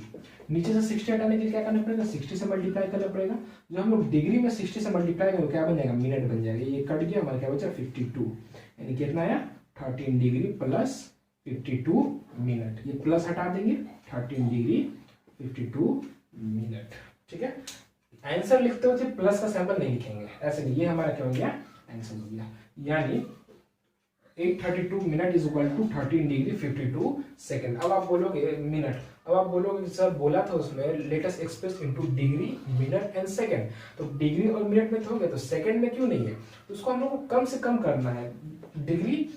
नीचे से 60 हटाने के लिए क्या करना पड़ेगा, 60 से मल्टीप्लाई करना पड़ेगा। जो हम लोग डिग्री में 60 से मल्टीप्लाई करेंगे क्या बन जाएगा, मिनट बन जाएगा। ये कट गया, हमारा क्या बचा 52, यानी कितना आया 13 डिग्री प्लस 52 मिनट। ये प्लस हटा देंगे, 13 डिग्री 52 मिनट, ठीक है। आंसर लिखते हुए प्लस का सिंबल नहीं लिखेंगे, ऐसे नहीं। ये हमारा क्या हो गया, आंसर हो गया। यानी 832 minute is equal to 13 degree 52 second. अब आप बोलोगे मिनट, अब आप बोलोगे सर बोला था उसमें late us express into degree minute and second, तो डिग्री और मिनट में तो हो गया, तो सेकेंड में क्यों नहीं है। तो उसको हम लोग को कम से कम करना है, डिग्री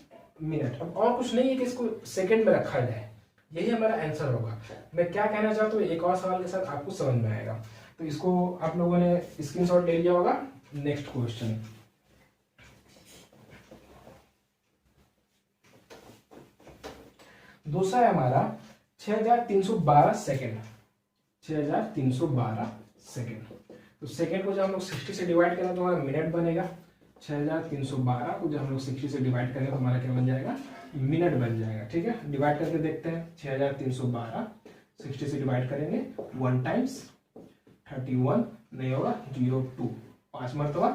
मिनट। अब और कुछ नहीं है कि इसको सेकेंड में रखा जाए, यही हमारा आंसर होगा। मैं क्या कहना चाहता हूँ एक और सवाल के साथ आपको समझ में आएगा। तो इसको आप लोगों ने स्क्रीनशॉट ले लिया होगा। नेक्स्ट क्वेश्चन, दूसरा है हमारा 6312 सेकेंड। 6312 सेकेंड, तो सेकेंड को जब हम लोग 60 से डिवाइड करें तो हमारा मिनट बनेगा। 6312 को जब हम लोग 60 से डिवाइड करें तो हमारा क्या बन जाएगा, मिनट बन जाएगा। ठीक है, डिवाइड करके देखते हैं। 6312 60 से डिवाइड करेंगे, 1 टाइम्स 31 नहीं होगा, 02 5 मरतबा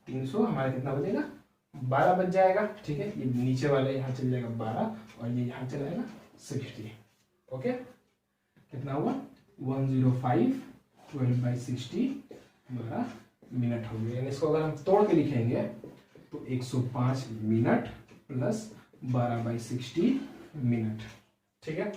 300, हमारा कितना बचेगा, 12 बच जाएगा। ठीक है, ये नीचे वाला यहाँ चल जाएगा 12 और ये यहाँ चला जाएगा 60। ओके, कितना हुआ 105 12/60 हमारा मिनट हो गया। इसको अगर हम तोड़ के लिखेंगे तो 105 मिनट प्लस 12/60 मिनट। ठीक है,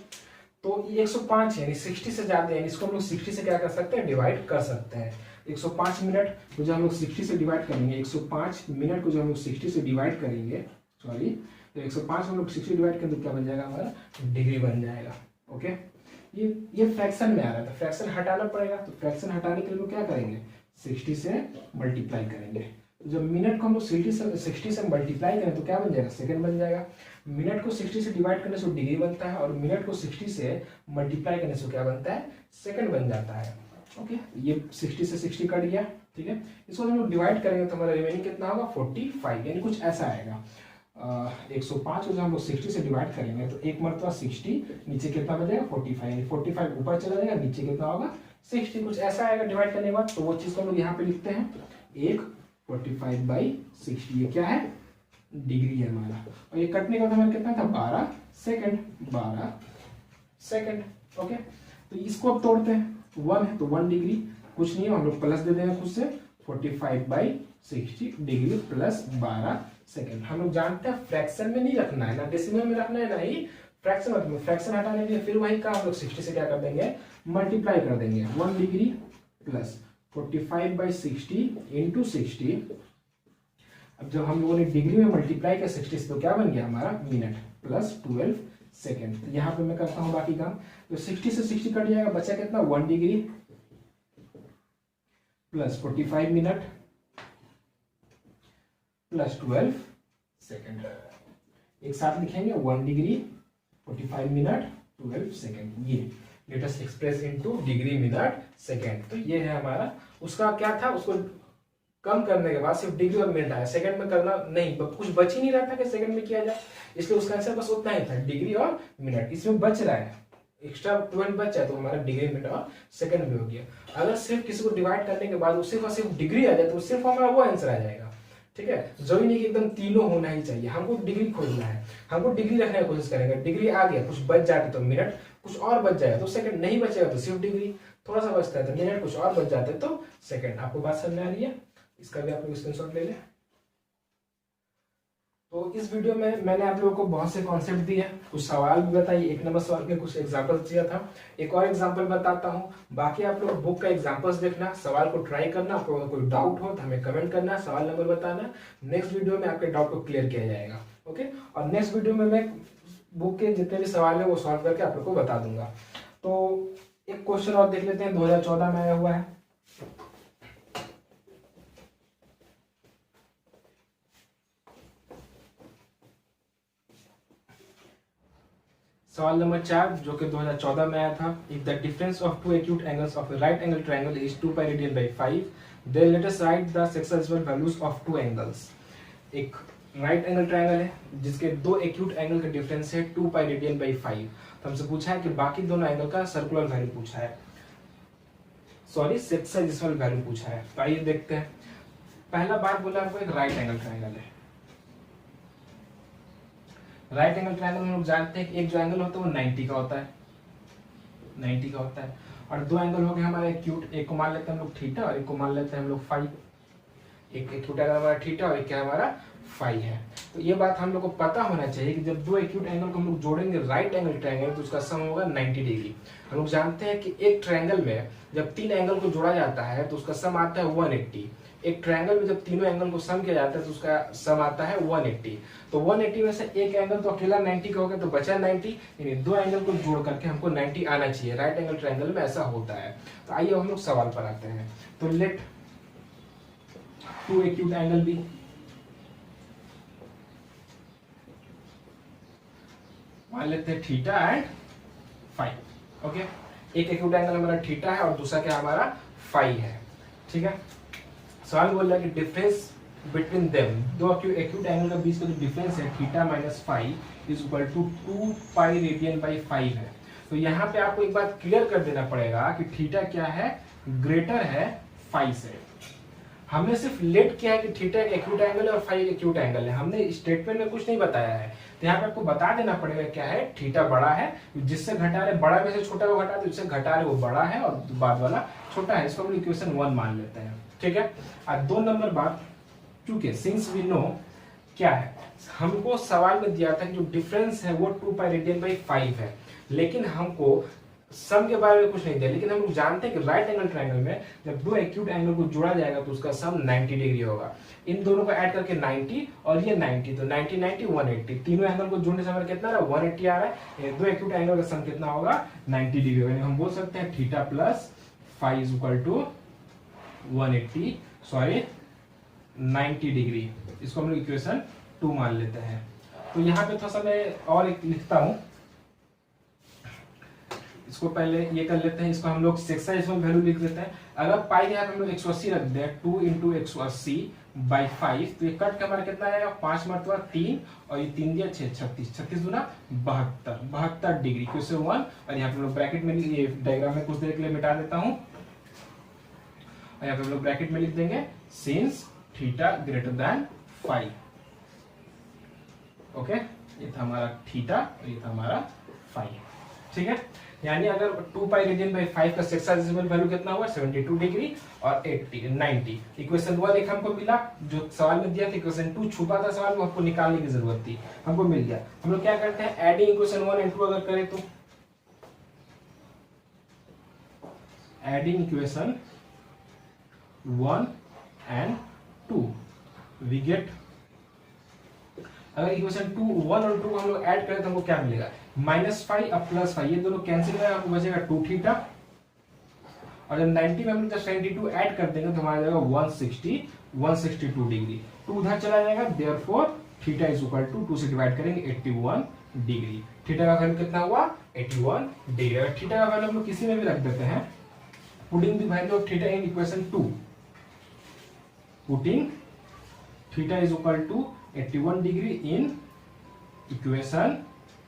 तो ये 105 यानी 60 से ज्यादा है, इसको हम लोग 60 से क्या कर सकते हैं, डिवाइड कर सकते हैं। 105 मिनट को जब हम लोग 60 से डिवाइड करेंगे, 105 मिनट को जब हम लोग 60 से डिवाइड करेंगे, सॉरी, तो 105 हम लोग 60 डिवाइड करें तो क्या बन जाएगा, हमारा डिग्री बन जाएगा। ओके, ये फ्रैक्शन में आ रहा था, फ्रैक्शन हटाना पड़ेगा। तो फ्रैक्शन हटाने के लिए लोग क्या करेंगे, 60 से मल्टीप्लाई करेंगे। तो जब मिनट को हम लोग 60 से मल्टीप्लाई करें तो क्या बन जाएगा, सेकंड बन जाएगा। मिनट को 60 से डिवाइड करने से डिग्री बनता है और मिनट को 60 से मल्टीप्लाई करने से क्या बनता है, सेकंड बन जाता है। ओके, ये 60 से 60 कट गया। ठीक है, इसको हम लोग डिवाइड करेंगे तो हमारा रिमेनिंग कितना होगा, 45, यानी कुछ ऐसा आएगा। 105 को जब हम लोग 60 से डिवाइड करेंगे तो एक मरतबा 60, नीचे कितना बचेगा, 45, 45 ऊपर चला जाएगा, नीचे कितना होगा, 60, कुछ ऐसा आएगा डिवाइड करने के बाद। तो वो चीज को हम लोग यहाँ पे लिखते हैं, एक 45/60, ये क्या है, डिग्री है हमारा। और ये कटने का हमारा कितना था, 12 सेकेंड, 12 सेकेंड। ओके, तो इसको अब तोड़ते हैं, 1 है तो 1 डिग्री, कुछ नहीं है, हम लोग प्लस दे देंगे खुद से, 45/60 डिग्री प्लस 12 सेकेंड। हम लोग जानते हैं फ्रैक्शन में नहीं रखना है, ना डेसिमल में रखना है, ना ही फ्रैक्शन में। फ्रैक्शन हटाने के लिए फिर वही काम, हम लोग 60 से क्या कर देंगे, मल्टीप्लाई कर देंगे। 1 डिग्री प्लस 45/60 इंटू 60। अब जब हम लोगों ने डिग्री में मल्टीप्लाई किया 60 से तो क्या बन गया हमारा, मिनट प्लस 12 सेकेंड। तो यहाँ पे मैं करता हूँ बाकी काम। तो 60 से 60 कट जाएगा, बचा कितना, 1 degree plus 45 minute plus 12 second. एक साथ लिखेंगे, 1 डिग्री 45 मिनट 12 सेकेंड। ये late us express into degree minute second. तो ये है हमारा, उसका क्या था, उसको कम करने के बाद सिर्फ डिग्री और मिनट आया, सेकंड में करना नहीं, कुछ बच ही नहीं रहा था कि सेकंड में किया जाए, इसलिए उसका आंसर बस उतना ही था, डिग्री और मिनट। इसमें बच रहा है, एक्स्ट्रा 12 बच जाए तो हमारा डिग्री मिनट और सेकंड में हो गया। अगर सिर्फ किसी को डिवाइड करने के बाद उससे सिर्फ डिग्री आ जाए तो सिर्फ हमारा वो आंसर आ जाएगा। ठीक है, जरूरी नहीं कि एकदम तीनों होना ही चाहिए, हमको डिग्री खोजना है, हमको डिग्री रखने की कोशिश करेंगे। डिग्री आ गया, कुछ बच जाती तो मिनट, कुछ और बच जाएगा तो सेकंड, नहीं बचेगा तो सिर्फ डिग्री, थोड़ा सा बचता है तो मिनट, कुछ और बच जाते तो सेकंड। आपको बात समझ में आ रही है, इसका भी आप लोग स्क्रीनशॉट ले लें। तो इस वीडियो में मैंने आप लोगों को बहुत से कॉन्सेप्ट दिए हैं, कुछ सवाल भी बताइए, 1 नंबर सवाल में कुछ एग्जांपल दिया था, एक और एग्जांपल बताता हूँ। बाकी आप लोग बुक का एग्जांपल्स देखना, सवाल को ट्राई करना, आपको कोई डाउट हो तो हमें कमेंट करना, सवाल नंबर बताना, नेक्स्ट वीडियो में आपके डाउट को क्लियर किया जाएगा। ओके, और नेक्स्ट वीडियो में मैं बुक के जितने भी सवाल है वो सॉल्व करके आप लोग को बता दूंगा। तो एक क्वेश्चन और देख लेते हैं, 2014 में आया हुआ है। सवाल नंबर 4 जो कि 2014 में आया था। If the difference of two acute angles of a right angle triangle is 2 pi radian by 5, then let us write the successive values of two angles। एक राइट एंगल ट्रायंगल है जिसके दो एक्यूट एंगल का डिफरेंस है 2 pi radian by 5। तो हमसे पूछा है कि बाकी दोनों एंगल का सर्कुलर वैल्यू पूछा है, सॉरी सेक्साइजिसल वैल्यू पूछा है। तो आइए देखते हैं। पहला बात बोला आपको एक राइट एंगल ट्रायंगल है। राइट एंगल ट्रायंगल में हम लोग जानते हैं कि एक जो एंगल होता है वो 90 का होता है, 90 का होता है, और दो एंगल हो गए हमारे एक्यूट, एक को मान लेते हैं हम लोग थीटा और एक को मान लेते हैं हम लोग फाई। एक एक्यूट एंगल हमारा थीटा और एक क्या हमारा फाई है। तो ये बात हम लोग को पता होना चाहिए कि जब दो एक्यूट एंगल को हम लोग जोड़ेंगे राइट एंगल ट्रायंगल तो उसका सम होगा 90 डिग्री। हम लोग जानते हैं कि एक ट्रायंगल में जब तीन एंगल को जोड़ा जाता है तो उसका सम आता है 180। एक ट्रायंगल में जब तीनों एंगल को सम किया जाता है तो उसका सम आता है 180। तो 180 में से एक एंगल तो अकेला 90 का हो गया तो बचा 90, यानी दो एंगल को जोड़ करके हमको 90 आना चाहिए। राइट एंगल ट्रायंगल में ऐसा होता है। तो आइए हम लोग सवाल पर आते हैं। तो let two acute angle be, मान लेते हैं थीटा एंड फाई। ओके, एक एक्यूट एंगल हमारा थीटा है और दूसरा क्या हमारा फाई है। ठीक है, सवाल बोल रहा है कि डिफरेंस बिटवीन देम, दो एक्यूट एंगल का बीच का जो डिफरेंस है theta minus phi is equal to 2 pi radian by 5 है। तो यहाँ पे आपको एक बात क्लियर कर देना पड़ेगा कि थीटा क्या है, ग्रेटर है फाई से। हमने सिर्फ लेट किया है कि थीटा एक एक्यूट एंगल है और फाई एक एक्यूट एंगल है, हमने स्टेटमेंट में कुछ नहीं बताया है। तो यहाँ पे आपको बता देना पड़ेगा क्या है, थीटा बड़ा है, जिससे घटा रहे बड़ा में से छोटा को घटा दे, जिससे घटा रहे वो बड़ा है और बाद वाला छोटा है। इसको हम इक्वेशन 1 मान लेते हैं। ठीक है, अब 2 नंबर बात, क्योंकि सिंस वी नो क्या है, हमको सवाल में दिया था कि जो डिफरेंस है वो 2 पाई रेडियन बाई 5 है, लेकिन हमको सम के बारे में कुछ नहीं दिया। लेकिन हम लोग जानते हैं कि राइट एंगल ट्रायंगल में जब दो एक्यूट एंगल को जोड़ा जाएगा तो उसका सम 90 डिग्री होगा। इन दोनों को ऐड करके 90 और ये 90, तो 90 90 180, तीनों एंगल को जोड़ने से हमारा कितना रहा 180 आ रहा है। दो एक्यूट एंगल का सम कितना होगा 90 डिग्री होगा। हम बोल सकते हैं theta plus phi is equal to 180 sorry 90 degree. इसको हम लोग इक्वेशन 2 मान लेते हैं। तो यहाँ पे थोड़ा सा मैं और एक लिखता हूँ, इसको पहले ये कर लेते हैं, इसको हम लोग सेक्साइजल वैल्यू लिख देते हैं। अगर पाई यहाँ पे हम लोग 180 रख दें 2 इंटू 180 बाई 5, तो ये कट के हमारा कितना आएगा 5 मरतबा 3 और ये 3 दिया 6, 36, 36 गुना 72 डिग्री, क्वेश्चन 1। और यहाँ पे हम लोग ब्रैकेट में ये डायग्राम में कुछ देर के लिए मिटा देता हूँ और यहाँ पे हम लोग ब्रैकेट में लिख देंगे since theta greater than phi. Okay, ये था हमारा थीटा और ये था हमारा फाई। ठीक है, यानी अगर 2 पाई रेडियन बाई 5 का सेक्साइजल वैल्यू कितना हुआ 72 डिग्री और 90। इक्वेशन 1 एक हमको मिला जो सवाल में दिया था, इक्वेशन 2 छुपा था सवाल में, हमको निकालने की जरूरत थी, हमको मिल गया। हम लोग क्या करते हैं, एडिंग इक्वेशन 1 एंड 2 अगर करें तो adding equation 1 and 2 we get, अगर इक्वेशन 1 और 2 को हम लोग ऐड करें तो हमको क्या मिलेगा -5 और +5, ये दोनों कैंसिल हो जाएगा, बचेगा 2 थीटा। और जब 90 में हम लोग 72 ऐड कर देंगे तो हमारा जाएगा 162 डिग्री। 2 उधर चला जाएगा, therefore theta is equal to 2 से डिवाइड करेंगे 81 डिग्री। थीटा का वैल्यू कितना हुआ 81 डिग्री। अगर थीटा का वैल्यू हम लोग किसी में भी रख देते हैं, putting the value of theta in equation 2, putting theta is equal to 81 degree in equation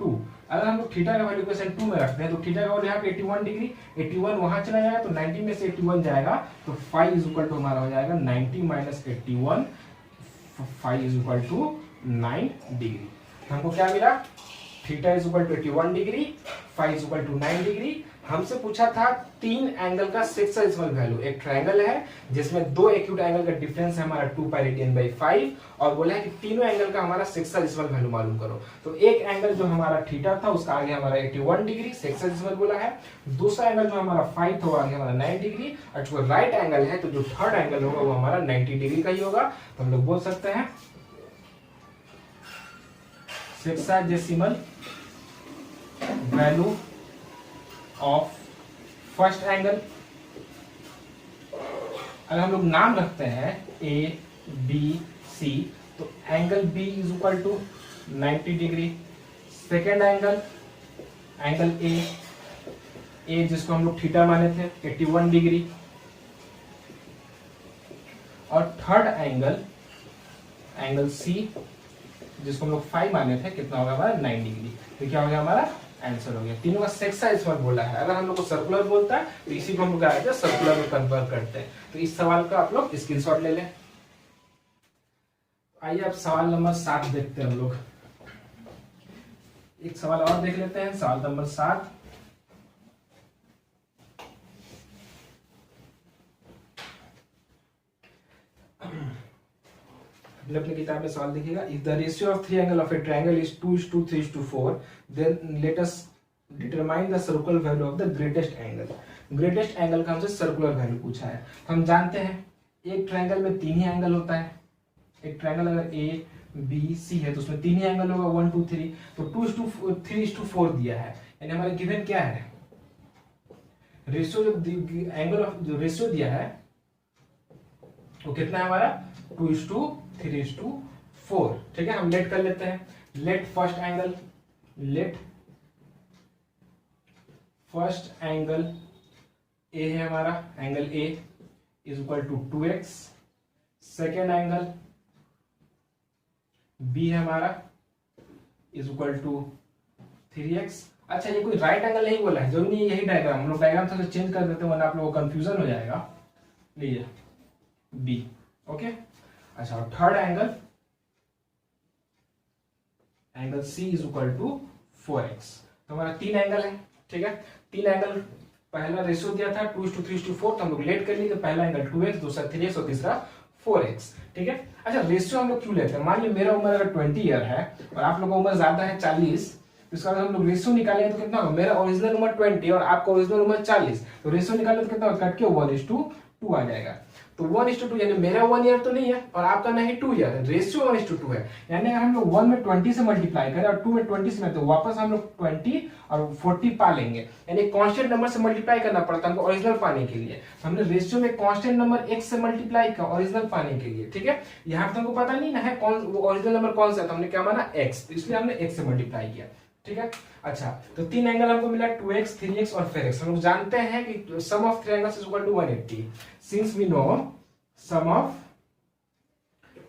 2। अगर हम लोग थीटा का वैल्यू इक्वेशन 2 में रखते हैं तो थीटा का वैल्यू यहाँ पे 81 डिग्री, 81 वहां चला जाएगा तो 90 में से 81 जाएगा तो फाई इज इक्वल टू हमारा हो जाएगा 90 minus 81, phi is equal to 9 degree. हमको क्या मिला, theta is equal to 81 degree, phi is equal to 9 degree. हमसे पूछा था तीन एंगल का सेक्साइजल वैल्यू। एक ट्रायंगल है जिसमें दो एक्यूट एंगल का डिफरेंस है हमारा 2 पाई रेडियन बाई 5 और बोला है कि तीनों एंगल का हमारा सेक्साइजल वैल्यू मालूम करो। तो एक एंगल जो हमारा थीटा था उसका आगे हमारा 81 डिग्री सेक्साइजल बोला है, दूसरा एंगल जो हमारा फाई था आगे हमारा 9 डिग्री, और जो राइट एंगल है तो जो थर्ड एंगल होगा वो हमारा 90 डिग्री का ही होगा। तो हम लोग बोल सकते हैं sexagesimal value of first angle, अगर हम लोग नाम रखते हैं ए बी सी, तो angle B is equal to 90 degree. Second angle, angle A जिसको हम लोग थीटा माने थे 81 डिग्री, और थर्ड एंगल, एंगल सी जिसको हम लोग फाई माने थे, कितना होगा हमारा 9 डिग्री। तो क्या हो गया हमारा आंसर हो गया। तीनों का सेक्साइजल बोला है, अगर हम लोग को सर्कुलर बोलता है तो इसी को हम लोग क्या सर्कुलर में कन्वर्ट करते हैं। तो इस सवाल का आप लोग स्क्रीनशॉट ले लें। आइए अब सवाल नंबर 7 देखते हैं हम लोग। एक सवाल और देख लेते हैं, सवाल नंबर 7। हमने अपनी किताब में सवाल देखिएगा, if the ratio of three angle of a triangle is 2:3:4 then let us determine the circular value of the greatest angle. Greatest angle का हमसे सर्कुलर वैल्यू पूछा है। हम जानते हैं एक ट्रायंगल में तीन ही एंगल होता है। एक ट्रायंगल अगर ए बी सी है तो उसमें तीन ही एंगल होगा 1 2 3, तो 2:3:4 दिया है, यानी हमारा गिवन क्या है, रेशियो जो एंगल ऑफ जो रेशियो दिया है वो कितना है हमारा 2:3:4। ठीक है, हम लेट कर लेते हैं। लेट फर्स्ट एंगल ए है हमारा, angle A is equal to 2x। Second angle B है हमारा इज इक्वल टू 3x। अच्छा, ये कोई राइट एंगल नहीं बोला है, जरूरी नहीं यही डायग्राम, हम लोग डायग्राम थोड़ा चेंज कर देते हैं वरना आप लोगों को कंफ्यूजन हो जाएगा। लीजिए बी, ओके। अच्छा, और third angle C is equal to 4x। तो हमारा तीन एंगल है। ठीक है, तीन एंगल, पहला रेशियो दिया था 2:3:4, तो हम लोग लेट कर लिए, तो पहला एंगल 2x, दूसरा 3x और तीसरा 4x। ठीक है, अच्छा रेशियो हम लोग क्यों लेते हैं, मान लीजिए मेरा उम्र अगर 20 ईयर है और आप लोगों का उम्र ज्यादा है 40, तो इसका हम लोग रेशियो निकालेंगे तो कितना होगा, मेरा ओरिजिनल उम्र 20 और आपका ओरिजिनल उम्र 40, तो रेशियो निकालें तो कितना होगा, कट के 1:2 आ जाएगा। तो 1:2 यानी मेरा 1 ईयर तो नहीं है और आपका नहीं 2 ईयर है, रेशियो 1:2 है। यानी अगर हम लोग 1 में 20 से मल्टीप्लाई करें और 2 में 20 से, तो वापस हम लोग 20 और 40 पा लेंगे। यानी कांस्टेंट नंबर से मल्टीप्लाई करना पड़ता है हमको ओरिजिनल पाने के लिए। तो हमने रेशियो में कांस्टेंट नंबर x से मल्टीप्लाई किया ओरिजिनल पाने के लिए। ठीक है, यहाँ पे हमको पता नहीं ना है कौन वो ओरिजिनल नंबर कौन सा है, तो हमने क्या माना x, तो इसलिए हमने x से मल्टीप्लाई किया। ठीक है, अच्छा तो तीन एंगल हमको मिला 2x 3x और 4x। हम लोग जानते हैं कि sum of three angles is equal to 180। Since we know sum of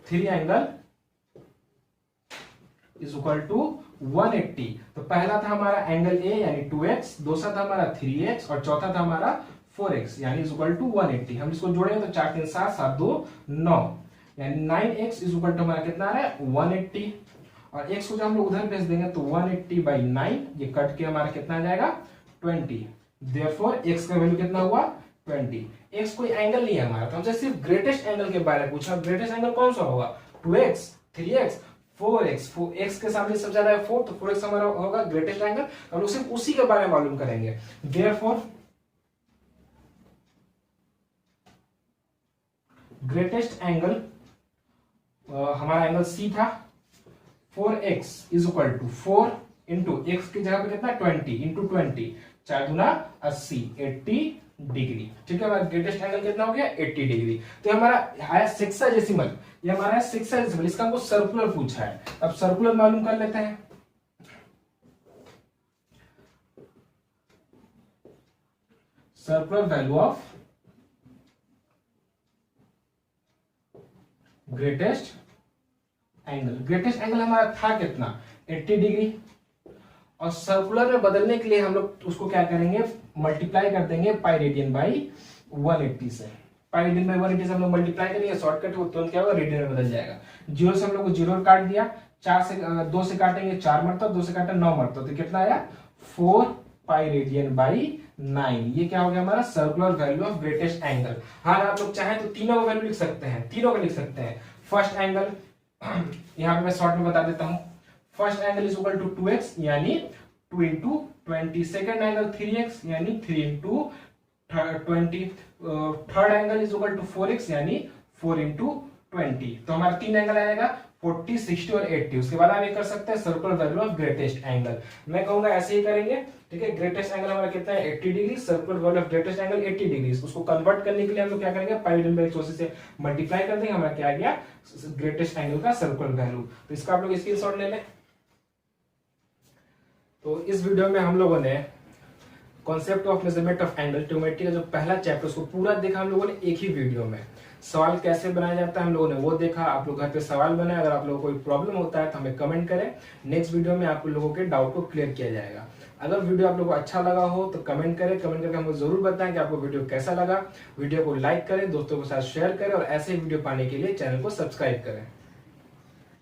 three angle is equal to 180, तो पहला था हमारा एंगल ए यानी 2x, दूसरा था हमारा 3x और चौथा था हमारा 4x यानी इज इक्वल टू 180। हम इसको जोड़ेंगे तो 4 3 7 7 2 9, यानी 9x इज इक्वल टू हमारा कितना आ रहा है 180, और x को जब हम लोग उधर भेज देंगे तो 180/9, ये कट के हमारा कितना आ जाएगा 20। देयरफॉर x का वैल्यू कितना हुआ 20। x कोई एंगल नहीं है हमारा, तो हमसे सिर्फ ग्रेटेस्ट एंगल के बारे में पूछा। ग्रेटेस्ट एंगल कौन सा होगा, 2x 3x 4x। x के सामने सबसे ज्यादा है 4, तो 4x हमारा होगा ग्रेटेस्ट एंगल। हम लोग सिर्फ उसी के बारे में मालूम करेंगे। देयरफॉर ग्रेटेस्ट एंगल हमारा एंगल C था 4x is equal to 4 into x की जगह पे कितना 20 इंटू 20, 4 दूना 80, 80 डिग्री। ठीक है, हमारा ग्रेटेस्ट एंगल कितना हो गया 80 डिग्री। तो हमारा आया सेक्साडेसिमल, ये हमारा है सेक्साडेसिमल, इसका हमको सर्कुलर पूछा है। अब सर्कुलर मालूम कर लेते हैं। Circular value of greatest angle. Greatest angle हमारा था कितना 80 डिग्री, और सर्कुलर में बदलने के लिए हम लोग उसको क्या करेंगे, मल्टीप्लाई कर देंगे पाई रेडियन बाई 180 से। पाई रेडियन बाई 180 से हम लोग मल्टीप्लाई करेंगे, शॉर्टकट वो तुरंत क्या होगा रेडियन में बदल जाएगा। जीरो से हम लोग को जीरो काट दिया, 4 से 2 से काटेंगे 4 मरतबा, 2 से काटा 9 मरतबा, तो कितना आया 4 पाई रेडियन बाई 9। ये क्या हो गया हमारा circular value of greatest angle. हाँ, आप लोग चाहें तो तीनों का वैल्यू लिख सकते हैं, तीनों का लिख सकते हैं। फर्स्ट एंगल यहाँ पे मैं शॉर्ट में बता देता हूं, first angle is equal to 2x यानी 2 इंटू 20, सेकेंड एंगल 3x यानी 3 into 20, third angle is equal to 4x यानी 4 इंटू 20। तो हमारा तीन एंगल आएगा 40, 60 और 80। उसके बाद आप ये कर सकते हैं circular value of greatest angle. मैं कहूंगा ऐसे ही करेंगे। ठीक है, ग्रेटेस्ट एंगल हमारा कितना है 80 degree, circular value of greatest angle 80 degree. उसको कन्वर्ट करने के लिए हम लोग क्या करेंगे, पाई रेडियन बाई 180 से मल्टीप्लाई कर देंगे, हमारा क्या आ गया ग्रेटेस्ट एंगल का सर्कुलर वैल्यू। तो इसका आप लोग स्क्रीनशॉट ले लें। तो इस वीडियो में हम लोगों ने concept of measurement of angle trigonometry का जो पहला चैप्टर उसको पूरा देखा हम लोगों ने एक ही वीडियो में। सवाल कैसे बनाया जाता है हम लोगों ने वो देखा। आप लोग घर पे सवाल बनाए, अगर आप लोगों को कोई प्रॉब्लम होता है तो हमें कमेंट करें, नेक्स्ट वीडियो में आप लोगों के डाउट को क्लियर किया जाएगा। अगर वीडियो आप लोगों को अच्छा लगा हो तो कमेंट करें, कमेंट करके हमको जरूर बताएं कि आपको वीडियो कैसा लगा। वीडियो को लाइक करें, दोस्तों के साथ शेयर करें, और ऐसे वीडियो पाने के लिए चैनल को सब्सक्राइब करें।